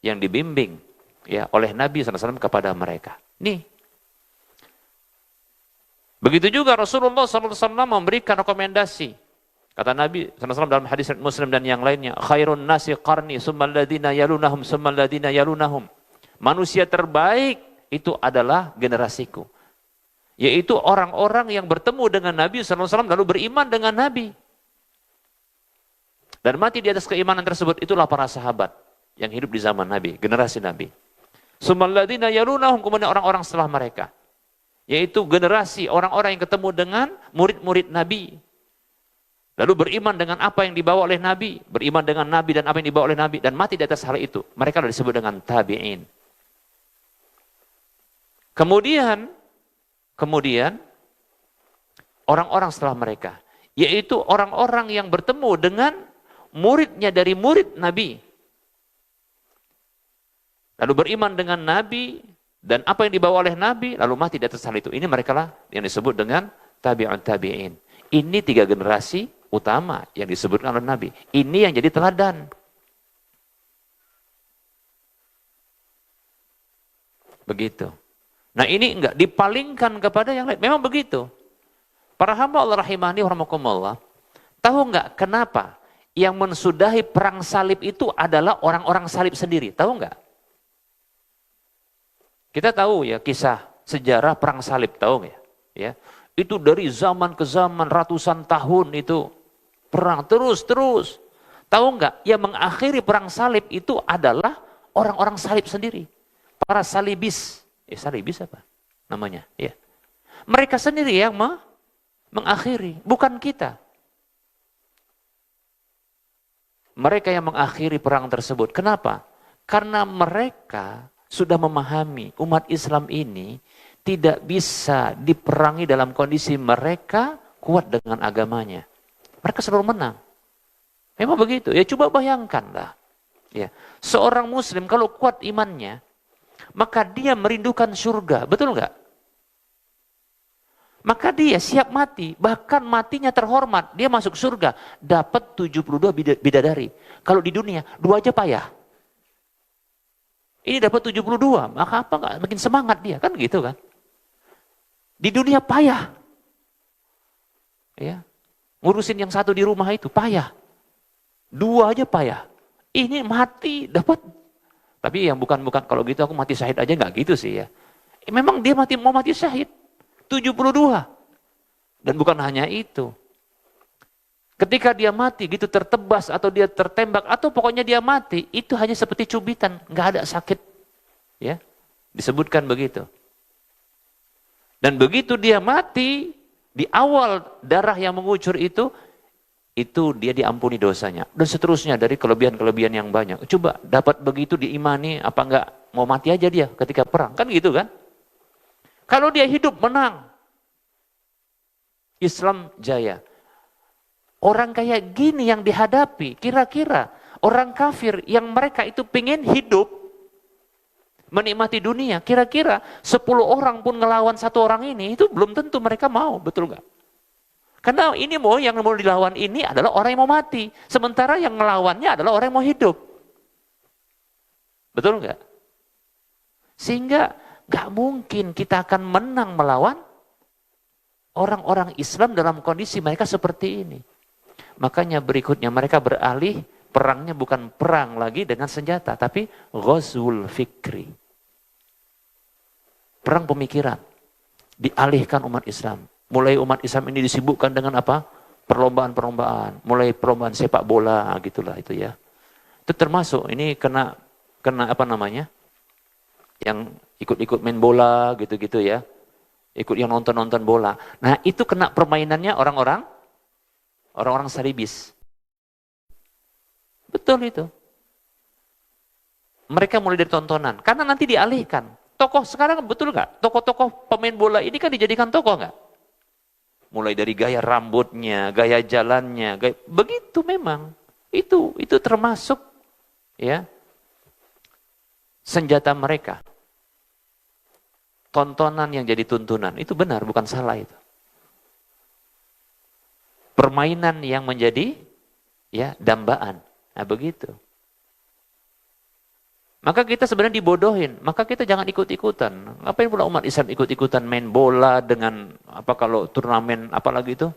[SPEAKER 1] Yang dibimbing ya, oleh Nabi SAW kepada mereka. Nih. Begitu juga Rasulullah SAW memberikan rekomendasi. Kata Nabi SAW dalam hadis Muslim dan yang lainnya, khairun nasi qarni summal ladina yalunahum summal ladina yalunahum. Manusia terbaik itu adalah generasiku. Yaitu orang-orang yang bertemu dengan Nabi SAW lalu beriman dengan Nabi. Dan mati di atas keimanan tersebut, itulah para sahabat yang hidup di zaman Nabi, generasi Nabi. Summal ladina yalunahum, kemudian orang-orang setelah mereka. Yaitu generasi orang-orang yang ketemu dengan murid-murid Nabi. Lalu beriman dengan apa yang dibawa oleh Nabi. Beriman dengan Nabi dan apa yang dibawa oleh Nabi. Dan mati di atas hal itu. Mereka disebut dengan tabi'in. Kemudian orang-orang setelah mereka. Yaitu orang-orang yang bertemu dengan muridnya dari murid Nabi. Lalu beriman dengan Nabi. Dan apa yang dibawa oleh Nabi, lalu mati di atas hal itu. Ini mereka lah yang disebut dengan tabi'un tabi'in. Ini 3 generasi utama yang disebutkan oleh Nabi. Ini yang jadi teladan. Begitu. Nah ini enggak dipalingkan kepada yang lain. Memang begitu. Para hamba Allah rahimani warahmatullah, tahu enggak kenapa yang mensudahi perang salib itu adalah orang-orang salib sendiri? Tahu enggak? Kita tahu ya kisah sejarah perang salib, tahu enggak? Ya. Itu dari zaman ke zaman ratusan tahun itu perang terus. Tahu enggak? Yang mengakhiri perang salib itu adalah orang-orang salib sendiri. Para salibis. Salibis apa namanya? Ya. Mereka sendiri yang mengakhiri, bukan kita. Mereka yang mengakhiri perang tersebut. Kenapa? Karena mereka sudah memahami umat Islam ini tidak bisa diperangi dalam kondisi mereka kuat dengan agamanya. Mereka selalu menang. Memang begitu. Ya coba bayangkanlah. Ya, seorang muslim kalau kuat imannya, maka dia merindukan surga. Betul enggak? Maka dia siap mati, bahkan matinya terhormat. Dia masuk surga, dapat 72 bidadari. Kalau di dunia, 2 aja payah. Ini dapat 72, maka apa enggak? Makin semangat dia, kan gitu kan? Di dunia payah. Ya. Ngurusin yang satu di rumah itu payah. 2 aja payah. Ini mati dapat. Tapi yang bukan kalau gitu aku mati syahid aja enggak gitu sih ya. Memang dia mau mati syahid. 72. Dan bukan hanya itu. Ketika dia mati gitu tertebas atau dia tertembak atau pokoknya dia mati, itu hanya seperti cubitan, enggak ada sakit. Ya. Disebutkan begitu. Dan begitu dia mati, di awal darah yang mengucur itu dia diampuni dosanya. Dan seterusnya dari kelebihan-kelebihan yang banyak. Coba dapat begitu diimani, apa enggak mau mati aja dia ketika perang. Kan gitu kan? Kalau dia hidup menang, Islam jaya. Orang kayak gini yang dihadapi, kira-kira orang kafir yang mereka itu pengen hidup, menikmati dunia, kira-kira 10 orang pun ngelawan 1 orang ini, itu belum tentu mereka mau, betul nggak? Karena ini yang mau dilawan ini adalah orang yang mau mati, sementara yang ngelawannya adalah orang yang mau hidup. Betul nggak? Sehingga gak mungkin kita akan menang melawan orang-orang Islam dalam kondisi mereka seperti ini. Makanya berikutnya mereka beralih, perangnya bukan perang lagi dengan senjata, tapi ghazwul fikri. Perang pemikiran. Dialihkan umat Islam. Mulai umat Islam ini disibukkan dengan apa? Perlombaan-perlombaan. Mulai perlombaan sepak bola, gitulah itu ya. Itu termasuk, ini kena apa namanya? Yang ikut-ikut main bola gitu-gitu ya. Ikut yang nonton-nonton bola. Nah, itu kena permainannya orang-orang salibis. Betul itu. Mereka mulai dari tontonan. Karena nanti dialihkan. Tokoh sekarang betul nggak? Tokoh-tokoh pemain bola ini kan dijadikan tokoh nggak? Mulai dari gaya rambutnya, gaya jalannya, begitu memang. Itu termasuk ya senjata mereka. Tontonan yang jadi tuntunan, itu benar, bukan salah itu. Permainan yang menjadi ya dambaan. Nah, begitu. Maka kita sebenarnya dibodohin, maka kita jangan ikut-ikutan. Ngapain pula umat Islam ikut-ikutan main bola dengan apa kalau turnamen apalagi itu?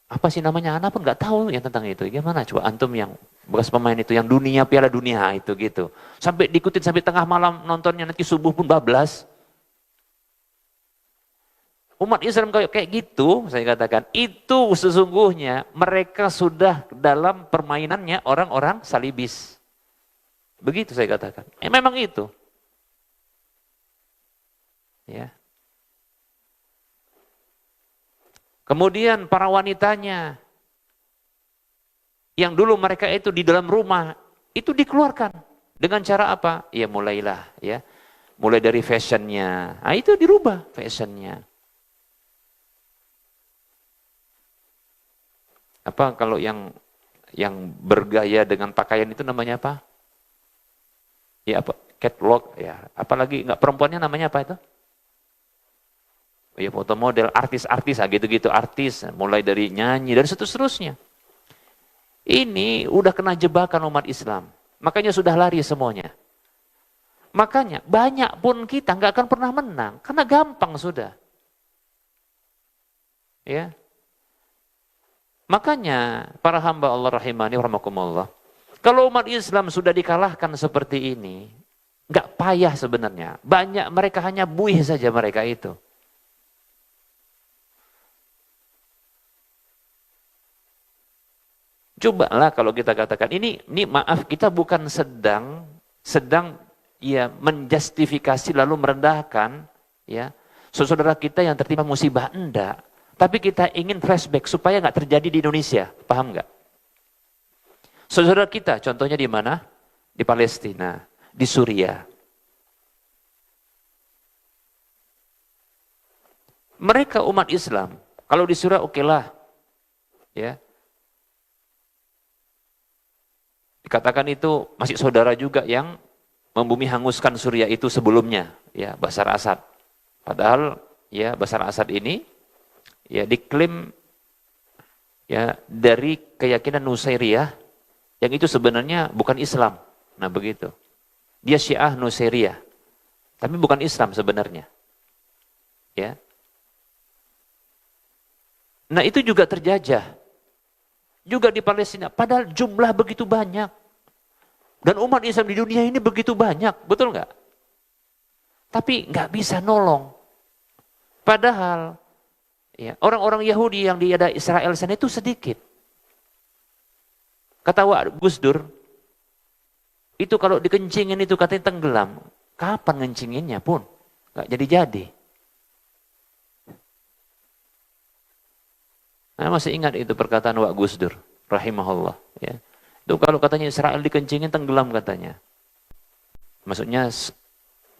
[SPEAKER 1] Apa sih namanya? Anak pun nggak tahu yang tentang itu. Gimana coba antum yang bekas pemain itu, yang dunia, Piala Dunia itu gitu. Sampai diikutin sampai tengah malam nontonnya, nanti subuh pun bablas. Umat Islam kayak gitu, saya katakan, itu sesungguhnya mereka sudah dalam permainannya orang-orang salibis. Begitu saya katakan. Memang itu. Ya. Kemudian para wanitanya yang dulu mereka itu di dalam rumah itu dikeluarkan dengan cara apa? Ya mulailah ya. Mulai dari fashionnya. Nah, itu dirubah fashionnya. Apa kalau yang bergaya dengan pakaian itu namanya apa? Ya apa? Catwalk ya. Apalagi enggak perempuannya namanya apa itu? Ya foto model, artis-artis, gitu-gitu artis, mulai dari nyanyi dan seterusnya. Ini udah kena jebakan umat Islam. Makanya sudah lari semuanya. Makanya banyak pun kita nggak akan pernah menang karena gampang sudah. Ya. Makanya para hamba Allah rahimani rahimakumullah, kalau umat Islam sudah dikalahkan seperti ini, nggak payah sebenarnya. Banyak mereka hanya buih saja mereka itu. Cobalah kalau kita katakan ini maaf, kita bukan sedang ya menjustifikasi lalu merendahkan ya saudara kita yang tertimpa musibah, enggak. Tapi kita ingin flashback supaya nggak terjadi di Indonesia, paham nggak? Saudara kita contohnya di mana? Di Palestina, di Suriah. Mereka umat Islam, kalau di Suriah oke lah, ya. Dikatakan itu masih saudara juga yang membumi hanguskan Suriah itu sebelumnya, ya Bashar Assad. Padahal ya Bashar Assad ini ya diklaim ya dari keyakinan Nusairiyah yang itu sebenarnya bukan Islam. Nah begitu. Dia Syiah Nusairiyah. Tapi bukan Islam sebenarnya. Ya. Nah itu juga terjajah. Juga di Palestina. Padahal jumlah begitu banyak. Dan umat Islam di dunia ini begitu banyak, betul nggak? Tapi nggak bisa nolong. Padahal ya, orang-orang Yahudi yang di Israel sana itu sedikit. Kata Wak Gus Dur, itu kalau dikencingin itu katanya tenggelam. Kapan ngencinginnya pun? Nggak jadi-jadi. Saya masih ingat itu perkataan Wak Gus Dur, rahimahullah. Ya. Itu kalau katanya Israel dikencingin tenggelam katanya. Maksudnya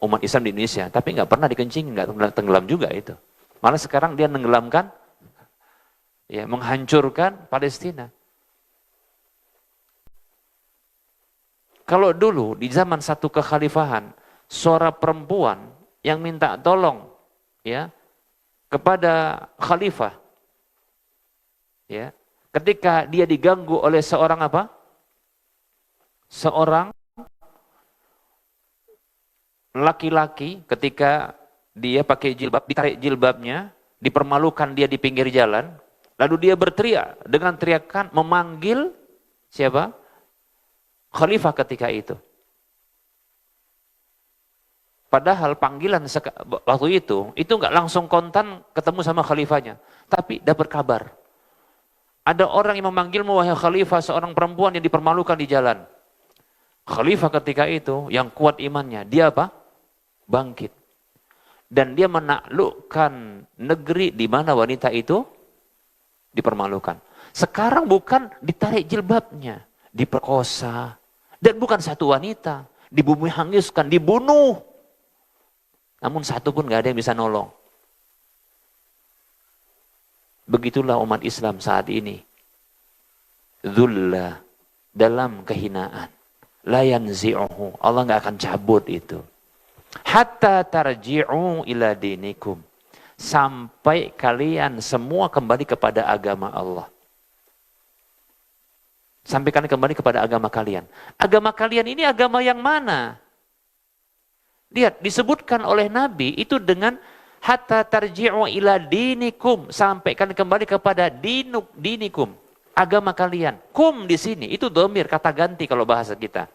[SPEAKER 1] umat Islam di Indonesia, tapi nggak pernah dikencingin, nggak tenggelam juga itu. Malah sekarang dia tenggelamkan, ya menghancurkan Palestina. Kalau dulu di zaman satu kekhalifahan, suara perempuan yang minta tolong, ya kepada khalifah, ya ketika dia diganggu oleh seorang apa? Seorang laki-laki ketika dia pakai jilbab, ditarik jilbabnya, dipermalukan dia di pinggir jalan, lalu dia berteriak dengan teriakan memanggil siapa? Khalifah ketika itu. Padahal panggilan waktu itu nggak langsung kontan ketemu sama khalifahnya, tapi dapat kabar. Ada orang yang memanggilmu wahai khalifah, seorang perempuan yang dipermalukan di jalan. Khalifah ketika itu yang kuat imannya, dia apa? Bangkit. Dan dia menaklukkan negeri di mana wanita itu dipermalukan. Sekarang bukan ditarik jilbabnya, diperkosa. Dan bukan satu wanita, dibumi hanguskan, dibunuh. Namun satu pun gak ada yang bisa nolong. Begitulah umat Islam saat ini. Dhulla, dalam kehinaan. La yanzi'uhu, Allah gak akan cabut itu. Hatta tarji'u ila dinikum. Sampai kalian semua kembali kepada agama Allah. Sampai kalian kembali kepada agama kalian. Agama kalian ini agama yang mana? Lihat, disebutkan oleh Nabi itu dengan hatta tarji'u ila dinikum. Sampai kalian kembali kepada dinikum. Agama kalian. Kum di sini, itu dhamir, kata ganti kalau bahasa kita.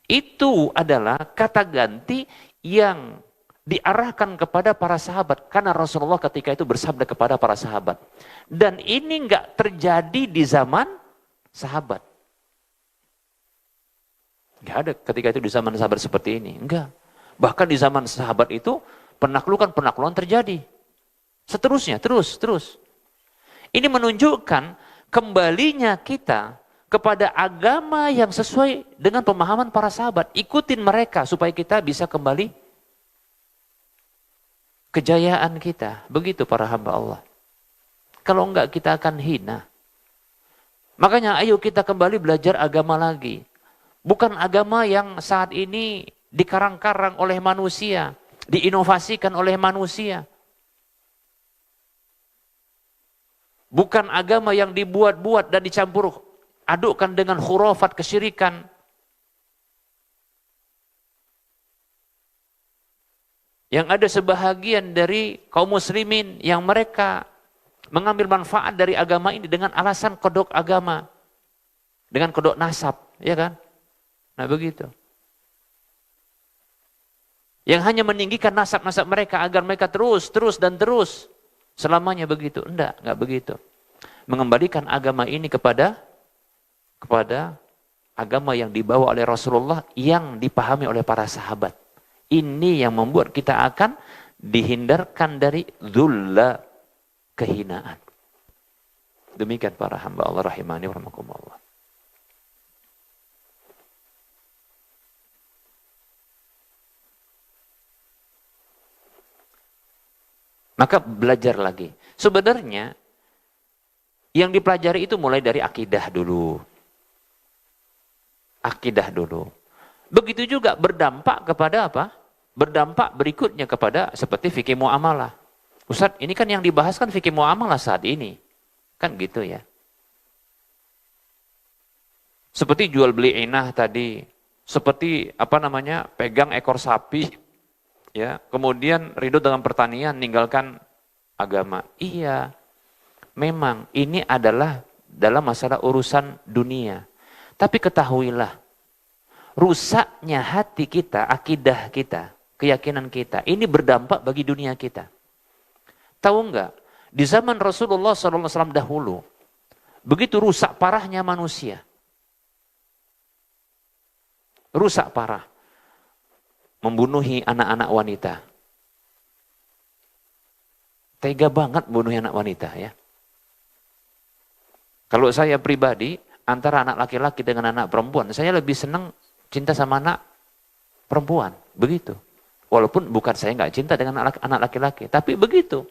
[SPEAKER 1] Itu adalah kata ganti yang diarahkan kepada para sahabat. Karena Rasulullah ketika itu bersabda kepada para sahabat. Dan ini enggak terjadi di zaman sahabat. Enggak ada ketika itu di zaman sahabat seperti ini. Enggak. Bahkan di zaman sahabat itu penaklukan terjadi. Seterusnya, terus. Ini menunjukkan kembalinya kita kepada agama yang sesuai dengan pemahaman para sahabat. Ikutin mereka supaya kita bisa kembali kejayaan kita. Begitu para hamba Allah. Kalau enggak kita akan hina. Makanya ayo kita kembali belajar agama lagi. Bukan agama yang saat ini dikarang-karang oleh manusia, diinovasikan oleh manusia. Bukan agama yang dibuat-buat dan dicampur adukkan dengan khurafat kesyirikan. Yang ada sebahagian dari kaum muslimin yang mereka mengambil manfaat dari agama ini dengan alasan kodok agama. Dengan kodok nasab, ya kan? Nah begitu. Yang hanya meninggikan nasab-nasab mereka agar mereka terus selamanya begitu. Enggak begitu. Mengembalikan agama ini kepada agama yang dibawa oleh Rasulullah yang dipahami oleh para sahabat. Ini yang membuat kita akan dihindarkan dari dhulla, kehinaan. Demikian para hamba Allah rahimani wa rahmakumullah. Maka belajar lagi. Sebenarnya yang dipelajari itu mulai dari akidah dulu. Akidah dulu. Begitu juga berdampak kepada apa? Berdampak berikutnya kepada seperti fikih muamalah. Ustaz, ini kan yang dibahas kan fikih muamalah saat ini. Kan gitu ya. Seperti jual beli inah tadi. Seperti pegang ekor sapi. Ya, kemudian ridho dengan pertanian, ninggalkan agama. Iya, memang ini adalah dalam masalah urusan dunia. Tapi ketahuilah, rusaknya hati kita, akidah kita, keyakinan kita, ini berdampak bagi dunia kita. Tahu enggak? Di zaman Rasulullah SAW dahulu, begitu rusak parahnya manusia. Rusak parah. Membunuhi anak-anak wanita. Tega banget bunuh anak wanita ya. Kalau saya pribadi, antara anak laki-laki dengan anak perempuan, saya lebih senang cinta sama anak perempuan. Begitu. Walaupun bukan saya nggak cinta dengan anak laki-laki, tapi begitu.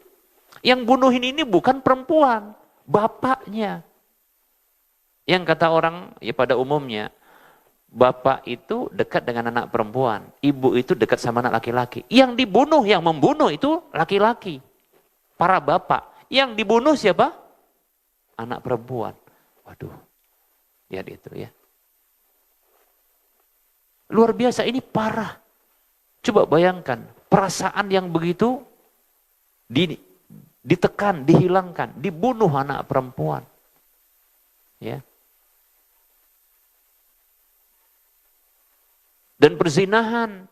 [SPEAKER 1] Yang bunuhin ini bukan perempuan, bapaknya. Yang kata orang ya pada umumnya, bapak itu dekat dengan anak perempuan, ibu itu dekat sama anak laki-laki. Yang dibunuh, yang membunuh itu laki-laki. Para bapak. Yang dibunuh siapa? Anak perempuan. Waduh. Lihat itu ya. Luar biasa, ini parah. Coba bayangkan, perasaan yang begitu ditekan, dihilangkan, dibunuh anak perempuan. Ya. Dan perzinahan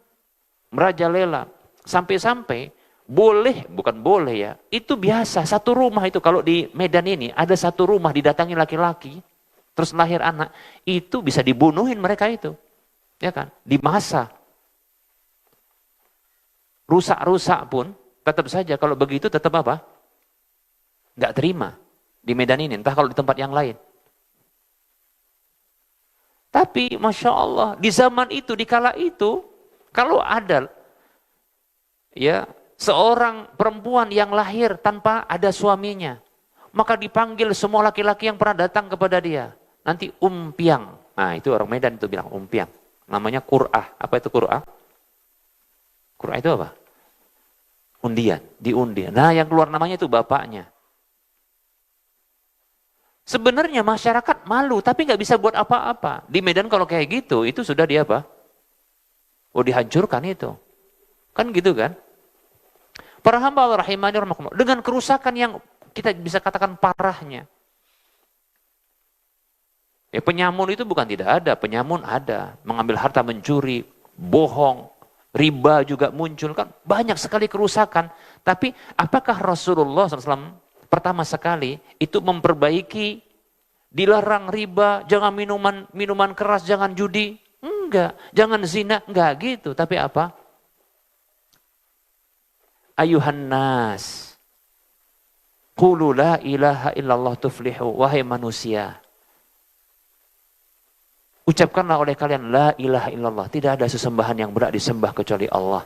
[SPEAKER 1] merajalela sampai-sampai bukan boleh ya, itu biasa. Satu rumah itu kalau di Medan ini ada satu rumah didatangi laki-laki terus lahir anak, itu bisa dibunuhin mereka itu, ya kan? Di masa rusak-rusak pun tetap saja kalau begitu tetap apa? Nggak terima di Medan ini, entah kalau di tempat yang lain. Tapi Masya Allah, di zaman itu, di kala itu, kalau ada ya seorang perempuan yang lahir tanpa ada suaminya, maka dipanggil semua laki-laki yang pernah datang kepada dia. Nanti umpiang. Nah itu orang Medan itu bilang umpiang. Namanya qur'ah. Apa itu qur'ah? Qur'ah itu apa? Undian, diundi. Nah yang keluar namanya itu bapaknya. Sebenarnya masyarakat malu, tapi nggak bisa buat apa-apa. Di Medan kalau kayak gitu, itu sudah di apa? Oh dihancurkan itu. Kan gitu kan? Para hamba Allah rahimani rahmakumullah, dengan kerusakan yang kita bisa katakan parahnya. Ya penyamun itu bukan tidak ada, penyamun ada. Mengambil harta, mencuri, bohong, riba juga muncul kan. Banyak sekali kerusakan. Tapi apakah Rasulullah SAW pertama sekali itu memperbaiki, dilarang riba, jangan minuman keras, jangan judi, enggak, jangan zina, enggak gitu. Tapi apa? Ayuhan nas, qulu la ilaha illallah tuflihu, wahai manusia. Ucapkanlah oleh kalian la ilaha illallah, tidak ada sesembahan yang berhak disembah kecuali Allah.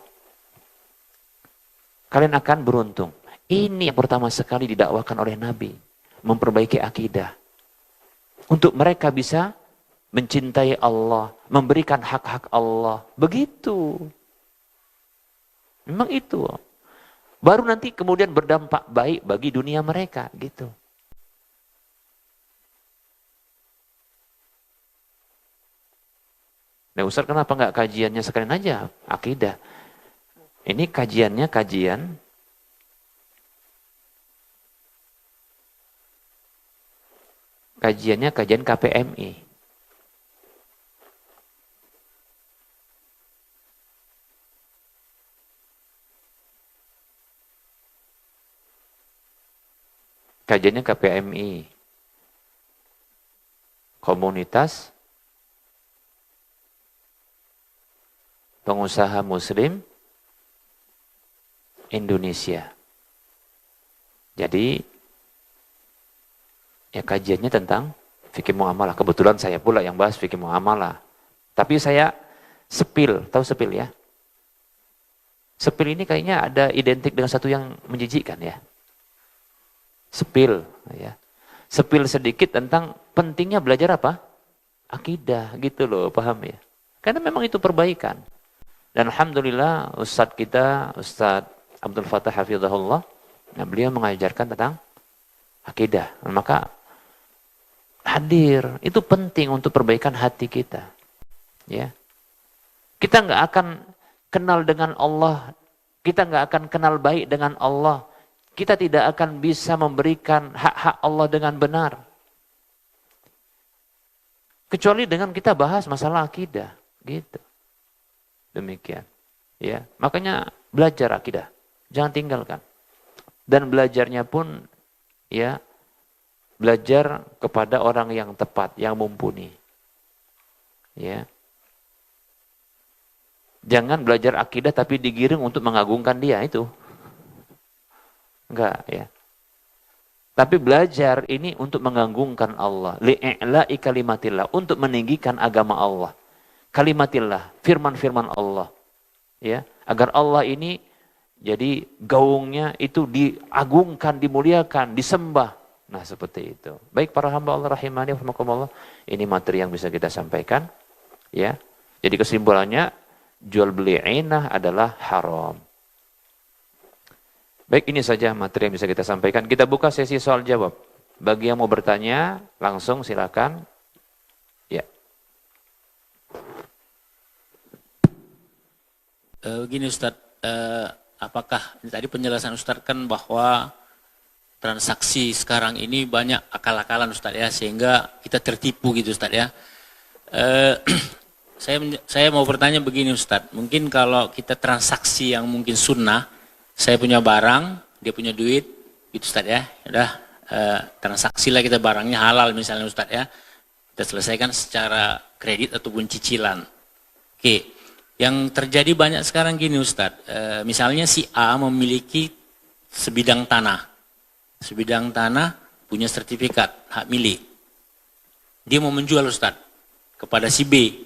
[SPEAKER 1] Kalian akan beruntung. Ini yang pertama sekali didakwakan oleh Nabi. Memperbaiki akidah. Untuk mereka bisa mencintai Allah. Memberikan hak-hak Allah. Begitu. Memang itu. Baru nanti kemudian berdampak baik bagi dunia mereka. Gitu. Nah Ustaz kenapa enggak kajiannya sekalian aja? Akidah. Ini kajiannya kajian KPMI. Kajiannya KPMI. Komunitas Pengusaha Muslim Indonesia. Jadi ya kajiannya tentang fikih muamalah. Kebetulan saya pula yang bahas fikih muamalah. Tapi saya sepil, tahu sepil ya? Sepil ini kayaknya ada identik dengan satu yang menjijikkan ya. Sepil ya. Sepil sedikit tentang pentingnya belajar apa? Akidah gitu loh, paham ya? Karena memang itu perbaikan. Dan alhamdulillah Ustadz kita, Ustadz Abdul Fattah Hafizahullah, nah beliau mengajarkan tentang akidah. Maka hadir, itu penting untuk perbaikan hati kita. Ya. Kita nggak akan kenal dengan Allah, kita nggak akan kenal baik dengan Allah, kita tidak akan bisa memberikan hak-hak Allah dengan benar. Kecuali dengan kita bahas masalah akidah, gitu. Demikian. Ya, makanya belajar akidah, jangan tinggalkan. Dan belajarnya pun ya belajar kepada orang yang tepat, yang mumpuni. Ya. Jangan belajar akidah tapi digiring untuk mengagungkan dia, itu. Enggak, ya. Tapi belajar ini untuk mengagungkan Allah, li'i'la'i kalimatillah, untuk meninggikan agama Allah. Kalimatillah, firman-firman Allah. Ya, agar Allah ini jadi gaungnya itu diagungkan, dimuliakan, disembah. Nah, seperti itu. Baik para hamba Allah rahimani wa rahimakumullah, ini materi yang bisa kita sampaikan, ya. Jadi kesimpulannya, jual beli ainah adalah haram. Baik, ini saja materi yang bisa kita sampaikan. Kita buka sesi soal jawab. Bagi yang mau bertanya, langsung silakan. Ya.
[SPEAKER 2] Begini Ustadz, apakah tadi penjelasan Ustadz kan bahwa transaksi sekarang ini banyak akal-akalan Ustadz ya, sehingga kita tertipu gitu Ustadz ya. Saya mau bertanya begini Ustadz, mungkin kalau kita transaksi yang mungkin sunnah, saya punya barang, dia punya duit, gitu Ustadz ya, udah transaksilah kita barangnya halal misalnya Ustadz ya, kita selesaikan secara kredit ataupun cicilan. Oke. Yang terjadi banyak sekarang gini Ustadz, misalnya si A memiliki sebidang tanah punya sertifikat hak milik. Dia mau menjual Ustadz kepada si B.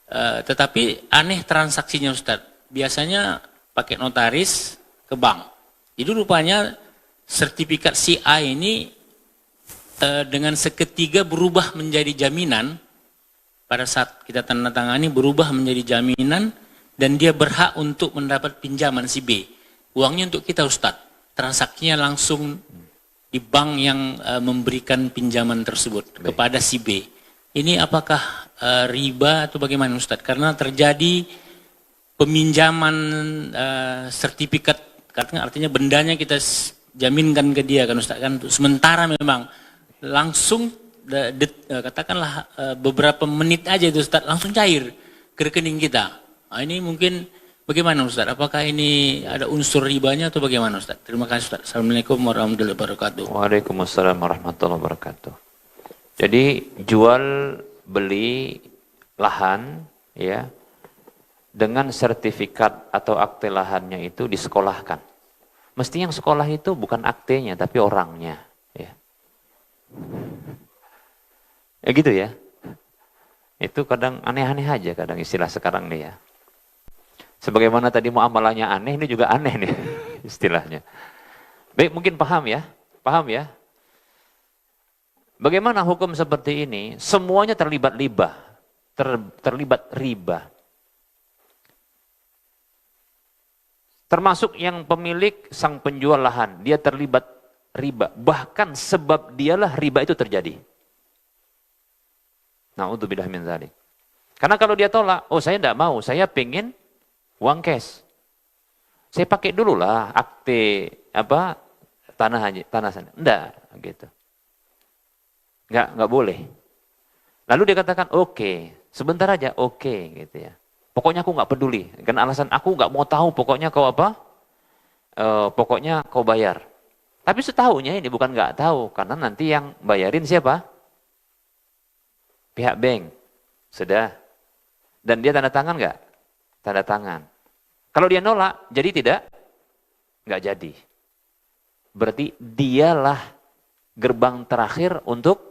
[SPEAKER 2] Tetapi aneh transaksinya Ustadz, biasanya pakai notaris ke bank. Jadi rupanya sertifikat si A ini dengan seketika berubah menjadi jaminan. Pada saat kita tanda tangani berubah menjadi jaminan dan dia berhak untuk mendapat pinjaman si B. Uangnya untuk kita Ustadz. Transaksinya langsung di bank yang memberikan pinjaman tersebut kepada si B. Ini apakah riba atau bagaimana Ustadz? Karena terjadi peminjaman sertifikat, artinya bendanya kita jaminkan ke dia kan Ustadz kan. Sementara memang langsung katakanlah beberapa menit aja itu Ustadz langsung cair ke rekening kita. Nah, ini mungkin bagaimana Ustadz? Apakah ini ada unsur ribanya atau bagaimana Ustadz? Terima kasih Ustadz. Assalamualaikum warahmatullahi wabarakatuh.
[SPEAKER 1] Waalaikumsalam warahmatullahi wabarakatuh. Jadi jual beli lahan ya dengan sertifikat atau akte lahannya itu disekolahkan. Mesti yang sekolah itu bukan aktenya tapi orangnya ya. Ya gitu ya. Itu kadang aneh-aneh aja kadang istilah sekarang nih ya. Sebagaimana tadi muamalahnya aneh, ini juga aneh nih istilahnya. Baik, mungkin paham ya? Paham ya? Bagaimana hukum seperti ini? Semuanya terlibat riba. Terlibat riba. Termasuk yang pemilik sang penjual lahan, dia terlibat riba. Bahkan sebab dialah riba itu terjadi. Na'udzubillah min dzalik. Karena kalau dia tolak, oh saya tidak mau, saya pengen uang cash. Saya pakai dulu lah akte tanah sana. Enggak, gitu. Enggak boleh. Lalu dia katakan, oke, sebentar aja, oke, gitu ya. Pokoknya aku enggak peduli. Karena alasan aku enggak mau tahu, pokoknya kau pokoknya kau bayar. Tapi setahunya ini bukan enggak tahu, karena nanti yang bayarin siapa? Pihak bank. Sudah. Dan dia tanda tangan enggak? Tanda tangan. Kalau dia nolak, jadi tidak? Enggak jadi. Berarti dialah gerbang terakhir untuk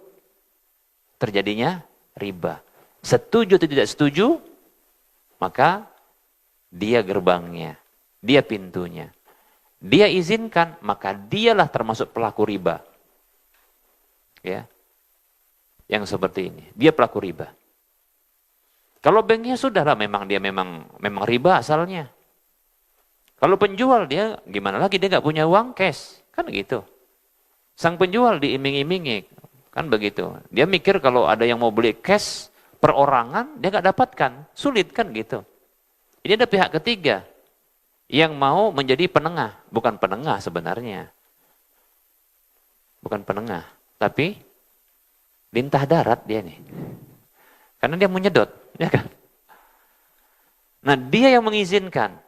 [SPEAKER 1] terjadinya riba. Setuju atau tidak setuju, maka dia gerbangnya, dia pintunya. Dia izinkan, maka dialah termasuk pelaku riba. Ya. Yang seperti ini, dia pelaku riba. Kalau banknya sudahlah memang riba asalnya. Kalau penjual dia gimana lagi, dia nggak punya uang cash, kan gitu. Sang penjual diiming-imingi, kan begitu. Dia mikir kalau ada yang mau beli cash perorangan, dia nggak dapatkan, sulit kan gitu. Ini ada pihak ketiga yang mau menjadi penengah, bukan penengah sebenarnya, bukan penengah, tapi lintah darat dia nih, karena dia mau nyedot, ya kan? Nah dia yang mengizinkan.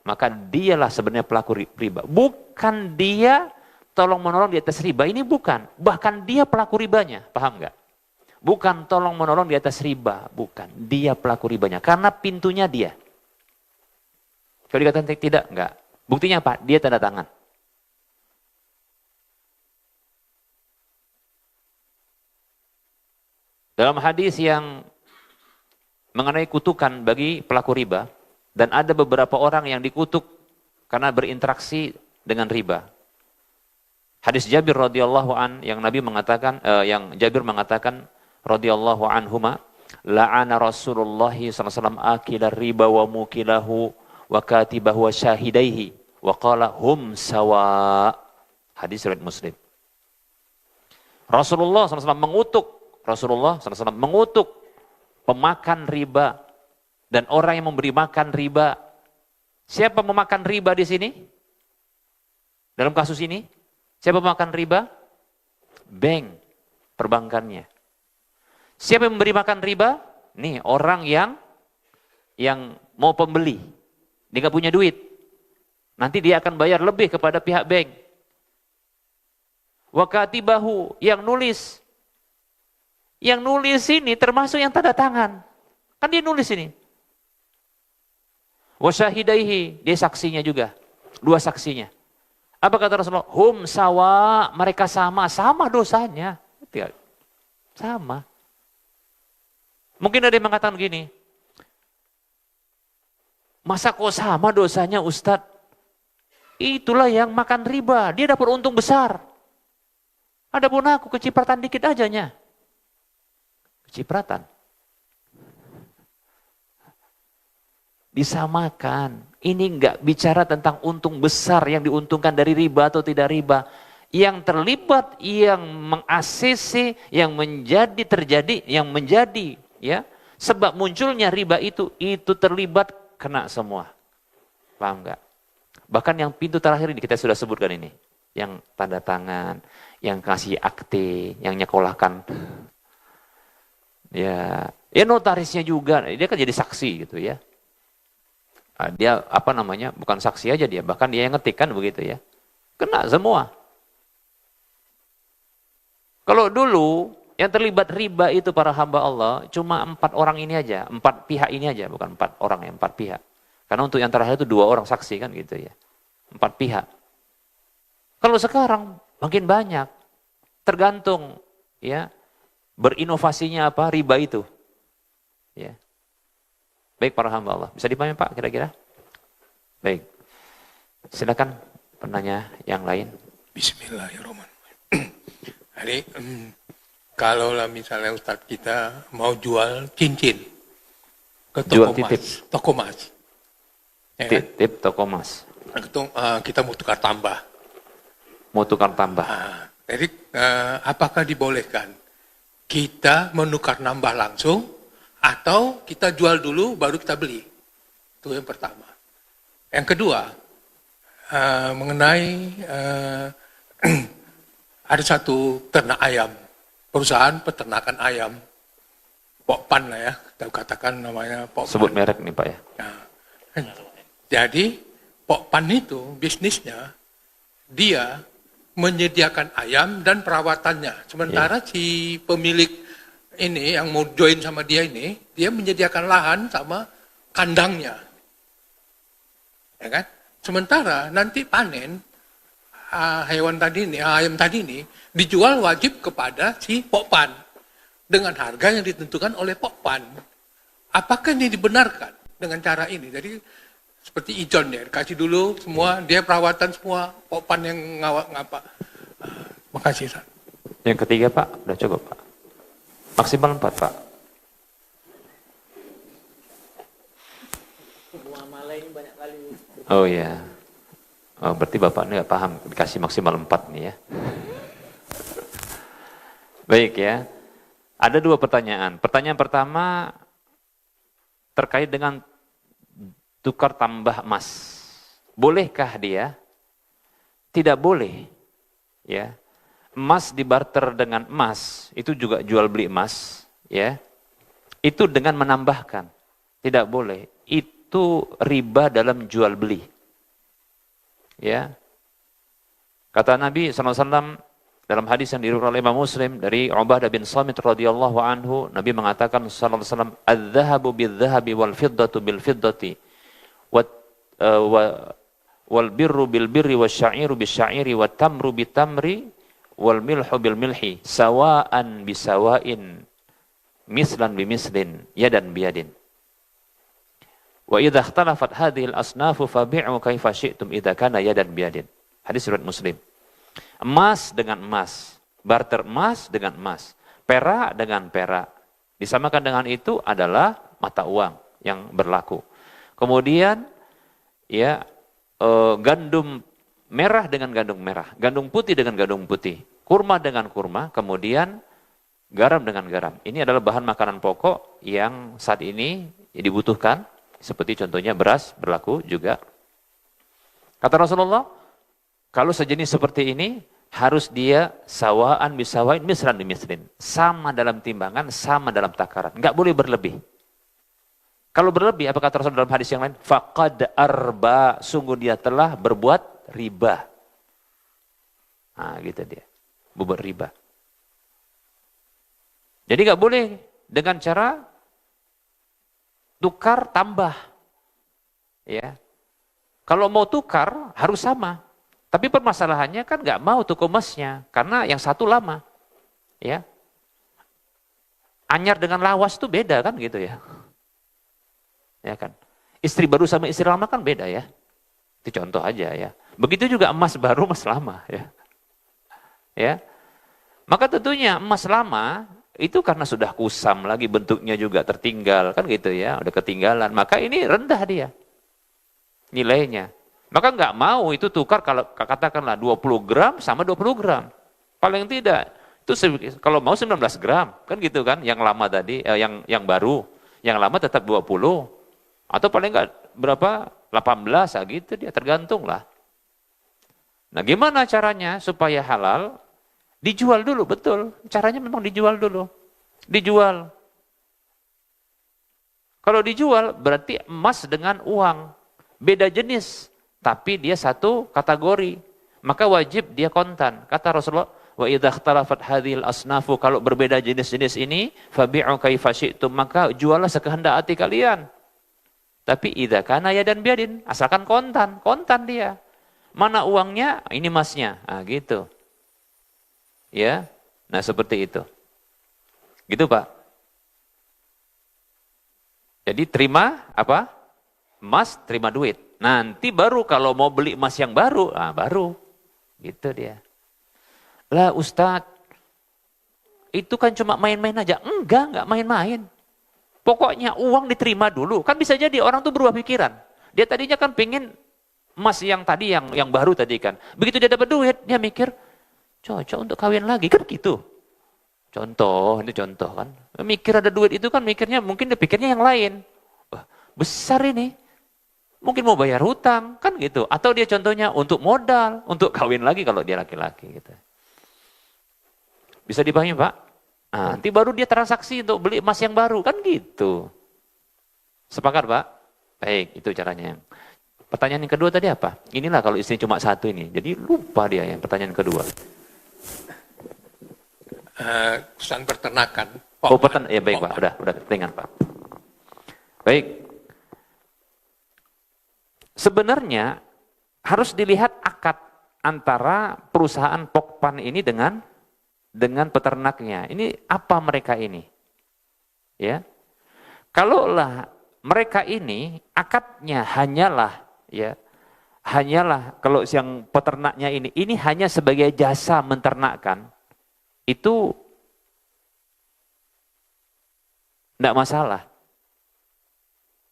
[SPEAKER 1] Maka dialah sebenarnya pelaku riba. Bukan dia tolong-menolong di atas riba. Ini bukan. Bahkan dia pelaku ribanya. Paham nggak? Bukan tolong-menolong di atas riba. Bukan. Dia pelaku ribanya. Karena pintunya dia. Kalau dikatakan tidak, enggak. Buktinya apa? Dia tanda tangan. Dalam hadis yang mengenai kutukan bagi pelaku riba, dan ada beberapa orang yang dikutuk karena berinteraksi dengan riba. Hadis Jabir radhiyallahu an yang Nabi mengatakan, yang Jabir mengatakan radhiyallahu anhuma, la'ana Rasulullah sallallahu alaihi wasallam akilar riba wa mukilahu wa katibahu wa syahidaihi wa qala hum sawa. Hadis riwayat Muslim. Rasulullah SAW mengutuk pemakan riba dan orang yang memberi makan riba. Siapa memakan riba di sini? Dalam kasus ini, siapa memakan riba? Bank, perbankannya. Siapa yang memberi makan riba? Nih, orang yang mau pembeli. Dia nggak punya duit. Nanti dia akan bayar lebih kepada pihak bank. Wa katibahu, yang nulis. Yang nulis ini termasuk yang tanda tangan. Kan dia nulis ini. Wa syahidaihi, dia saksinya juga. Dua saksinya. Apa kata Rasulullah? Hum sawa, mereka sama dosanya. Sama. Mungkin ada yang mengatakan gini, masa kok sama dosanya Ustadz? Itulah yang makan riba, dia dapat untung besar. Adapun aku kecipratan dikit ajanya. Kecipratan. Disamakan. Ini enggak bicara tentang untung besar yang diuntungkan dari riba atau tidak riba. Yang terlibat, yang meng-ACC, yang menjadi ya sebab munculnya riba itu terlibat, kena semua. Paham enggak? Bahkan yang pintu terakhir ini kita sudah sebutkan ini. Yang tanda tangan, yang kasih akte, yang nyekolahkan. Ya notarisnya juga, dia kan jadi saksi gitu ya. Dia bukan saksi aja dia, bahkan dia yang ngetik kan begitu ya. Kena semua. Kalau dulu yang terlibat riba itu para hamba Allah cuma 4 orang ini aja, 4 pihak ini aja, bukan 4 orang ya, 4 pihak. Karena untuk yang terakhir itu 2 orang saksi kan gitu ya. 4 pihak. Kalau sekarang makin banyak. Tergantung ya berinovasinya apa riba itu. Ya. Baik para hamba Allah. Bisa dipahami Pak kira-kira? Baik. Silakan penanya yang lain.
[SPEAKER 3] Bismillahirrahmanirrahim. Jadi kalaulah misalnya Ustadz kita mau jual cincin ke toko emas. Ya kan?
[SPEAKER 1] Titip toko emas.
[SPEAKER 3] Kita mau tukar tambah. Jadi apakah dibolehkan kita menukar nambah langsung atau kita jual dulu baru kita beli? Itu yang pertama. Yang kedua, mengenai ada satu ternak ayam, perusahaan peternakan ayam, Pokpan lah ya, kita katakan namanya Pokpan.
[SPEAKER 1] Sebut merek nih Pak ya.
[SPEAKER 3] Nah, jadi Pokpan itu bisnisnya dia menyediakan ayam dan perawatannya. Sementara si pemilik ini yang mau join sama dia ini, dia menyediakan lahan sama kandangnya. Ya kan? Sementara nanti panen hewan tadi ini, ayam tadi ini dijual wajib kepada si Pokpan dengan harga yang ditentukan oleh Pokpan. Apakah ini dibenarkan dengan cara ini? Jadi seperti Ijon ya, kasih dulu semua, dia perawatan semua, Pokpan yang ngapa. Makasih, Ustaz.
[SPEAKER 1] Yang ketiga Pak, udah cukup Pak. Maksimal 4 Pak. Oh iya. Oh, berarti Bapak ini nggak paham, dikasih maksimal 4 nih ya. Baik ya. Ada 2 pertanyaan. Pertanyaan pertama terkait dengan tukar tambah emas. Bolehkah dia? Tidak boleh. Ya. Emas dibarter dengan emas, itu juga jual beli emas, ya. Itu dengan menambahkan. Tidak boleh. Itu riba dalam jual beli. Ya. Kata Nabi SAW dalam hadis yang diriwayatkan oleh Imam Muslim dari Ubadah bin Samit radhiyallahu anhu, Nabi mengatakan sallallahu alaihi wasallam, "Adz-dzahabu bil-dzahabi wal fiddatu bil-fiddati wal birru bil-birri wasy-sya'iru bis-syairi wat tamru bit-tamri wal milhu bil-milhi sawa'an bisawa'in mislan bimislin yadan biyadin. Wa idza ikhtalafat hadhihi al-asnafu fabi'u kaifa syi'tum idza kana yadan biyadin." Hadis riwayat Muslim. Emas dengan emas, barter emas dengan emas, perak dengan perak. Disamakan dengan itu adalah mata uang yang berlaku. Kemudian ya gandum merah dengan gandum merah, gandum putih dengan gandum putih, kurma dengan kurma, kemudian garam dengan garam. Ini adalah bahan makanan pokok yang saat ini dibutuhkan, seperti contohnya beras berlaku juga. Kata Rasulullah, kalau sejenis seperti ini harus dia sawaan bisawain misran bimislin, sama dalam timbangan, sama dalam takaran, nggak boleh berlebih. Kalau berlebih, apa kata Rasul dalam hadis yang lain? Faqad arba, sungguh dia telah berbuat riba. Nah, gitu dia. Berbuat riba. Jadi nggak boleh dengan cara tukar tambah. Ya. Kalau mau tukar harus sama. Tapi permasalahannya kan nggak mau tuku emasnya karena yang satu lama. Ya. Anyar dengan lawas itu beda kan gitu ya. Ya kan. Istri baru sama istri lama kan beda ya. Itu contoh aja ya. Begitu juga emas baru, emas lama ya. Ya. Maka tentunya emas lama itu karena sudah kusam lagi, bentuknya juga tertinggal kan gitu ya, udah ketinggalan. Maka ini rendah dia nilainya. Maka nggak mau itu tukar kalau katakanlah 20 gram sama 20 gram. Paling tidak itu kalau mau 19 gram kan gitu kan, yang lama tadi yang baru, yang lama tetap 20 atau paling nggak berapa 18 gitu dia, tergantung lah. Nah, gimana caranya supaya halal? Dijual dulu, betul. Caranya memang dijual dulu. Dijual. Kalau dijual berarti emas dengan uang. Beda jenis. Tapi dia satu kategori. Maka wajib dia kontan. Kata Rasulullah, wa idza ikhtalafat hadhil asnafu, kalau berbeda jenis-jenis ini, fabi'u kaifa syi'tum, maka juallah sekehendak hati kalian. Tapi idza kana yadan biadin, asalkan kontan dia. Mana uangnya? Ini emasnya. Ah gitu. Ya. Nah, seperti itu. Gitu, Pak. Jadi terima apa? Emas, terima duit. Nanti baru kalau mau beli emas yang baru, baru. Gitu dia. Lah Ustadz, itu kan cuma main-main aja. Enggak main-main. Pokoknya uang diterima dulu. Kan bisa jadi orang tuh berubah pikiran. Dia tadinya kan pengen emas yang tadi, yang baru tadi kan. Begitu dia dapat duit, dia mikir, cocok untuk kawin lagi. Kan gitu. Contoh, ini contoh kan. Mikir ada duit itu kan mikirnya, mungkin dia pikirnya yang lain. Wah, besar ini. Mungkin mau bayar hutang, kan gitu. Atau dia contohnya untuk modal, untuk kawin lagi kalau dia laki-laki gitu. Bisa dipahami Pak? Nah, nanti baru dia transaksi untuk beli emas yang baru, kan gitu. Sepakat Pak? Baik, itu caranya. Pertanyaan yang kedua tadi apa? Inilah kalau istri cuma satu ini. Jadi lupa dia yang pertanyaan kedua.
[SPEAKER 3] Kesan peternakan.
[SPEAKER 1] Oh, ya baik Pak, udah ringan Pak. Baik. Sebenarnya harus dilihat akad antara perusahaan Pokpan ini dengan peternaknya. Ini apa mereka ini? Ya. Kalaulah mereka ini akadnya hanyalah kalau yang peternaknya ini hanya sebagai jasa menternakkan, itu tidak masalah.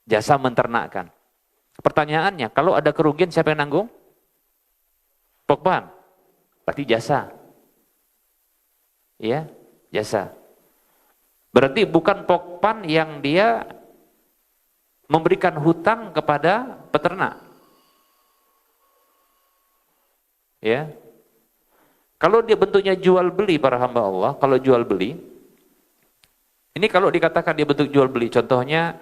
[SPEAKER 1] Jasa menternakkan. Pertanyaannya, kalau ada kerugian siapa yang nanggung? Pokpan. Berarti jasa. Ya, jasa. Berarti bukan Pokpan yang dia memberikan hutang kepada peternak. Ya. Kalau dia bentuknya jual beli para hamba Allah, kalau jual beli, ini kalau dikatakan dia bentuk jual beli, contohnya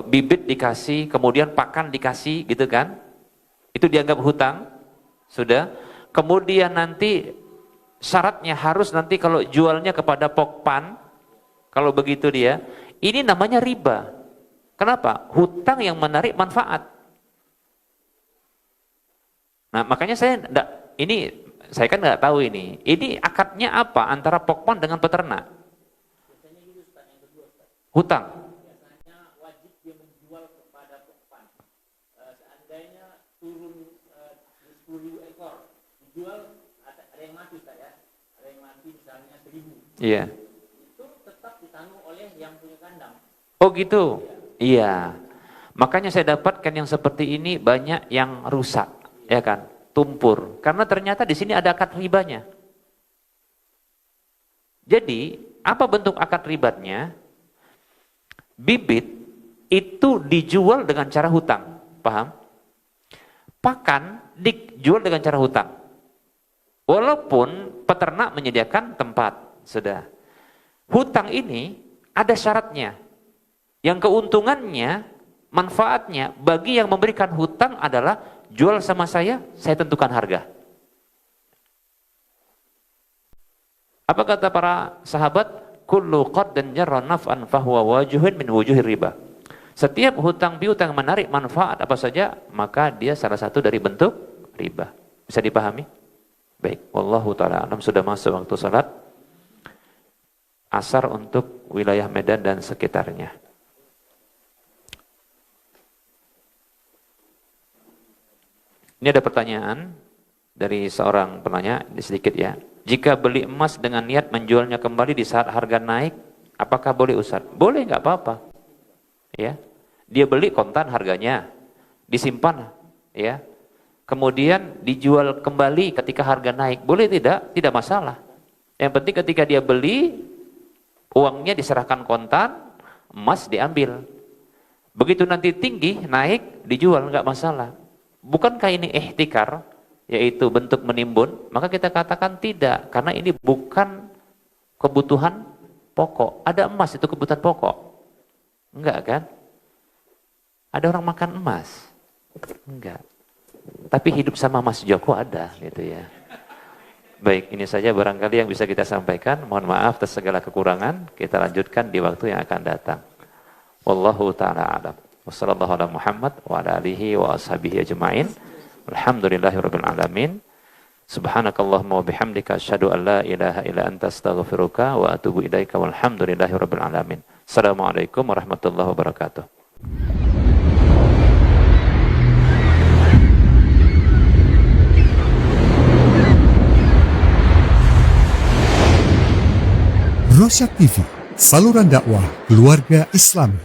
[SPEAKER 1] bibit dikasih, kemudian pakan dikasih, gitu kan? Itu dianggap hutang, sudah. Kemudian nanti syaratnya harus nanti kalau jualnya kepada Pokpan, kalau begitu dia, ini namanya riba. Kenapa? Hutang yang menarik manfaat. Nah, makanya saya kan nggak tahu ini. Ini akadnya apa antara Pokpan dengan peternak? Hutang. Iya. Itu tetap ditanggung oleh yang punya kandang. Oh gitu? Iya. Makanya saya dapatkan yang seperti ini banyak yang rusak, ya kan? Tumpur. Karena ternyata di sini ada akad ribanya. Jadi, apa bentuk akad ribatnya? Bibit itu dijual dengan cara hutang. Paham? Pakan dijual dengan cara hutang. Walaupun peternak menyediakan tempat. Sudah. Hutang ini ada syaratnya. Yang keuntungannya, manfaatnya bagi yang memberikan hutang adalah jual sama saya tentukan harga. Apa kata para sahabat? Kullu qaddan jarra naf'an fahuwa wajuhun min wujuhir riba. Setiap hutang piutang menarik manfaat apa saja, maka dia salah satu dari bentuk riba. Bisa dipahami? Baik, wallahu taala alam. Sudah masuk waktu salat Asar untuk wilayah Medan dan sekitarnya. Ini ada pertanyaan dari seorang penanya, sedikit ya. Jika beli emas dengan niat menjualnya kembali di saat harga naik, apakah boleh Ustaz? Boleh, nggak apa-apa. Ya. Dia beli kontan harganya, disimpan ya. Kemudian dijual kembali ketika harga naik. Boleh tidak? Tidak masalah. Yang penting ketika dia beli, uangnya diserahkan kontan, emas diambil. Begitu nanti tinggi, naik, dijual, nggak masalah. Bukankah ini ihtikar, yaitu bentuk menimbun? Maka kita katakan tidak, karena ini bukan kebutuhan pokok. Ada emas itu kebutuhan pokok? Enggak kan? Ada orang makan emas? Enggak. Tapi hidup sama Mas Joko ada, gitu ya. Baik, ini saja barangkali yang bisa kita sampaikan. Mohon maaf atas segala kekurangan. Kita lanjutkan di waktu yang akan datang. Wallahu ta'ala a'lam. Wassallallahu ala Muhammad wa ala alihi wa ashabihi ajma'in. Alhamdulillahirabbil alamin. Subhanakallahumma wa bihamdika asyhadu an la ilaha illa anta astaghfiruka wa atubu ilaika walhamdulillahirabbil alamin. Assalamualaikum warahmatullahi wabarakatuh.
[SPEAKER 4] Rosyad TV, saluran dakwah keluarga Islami.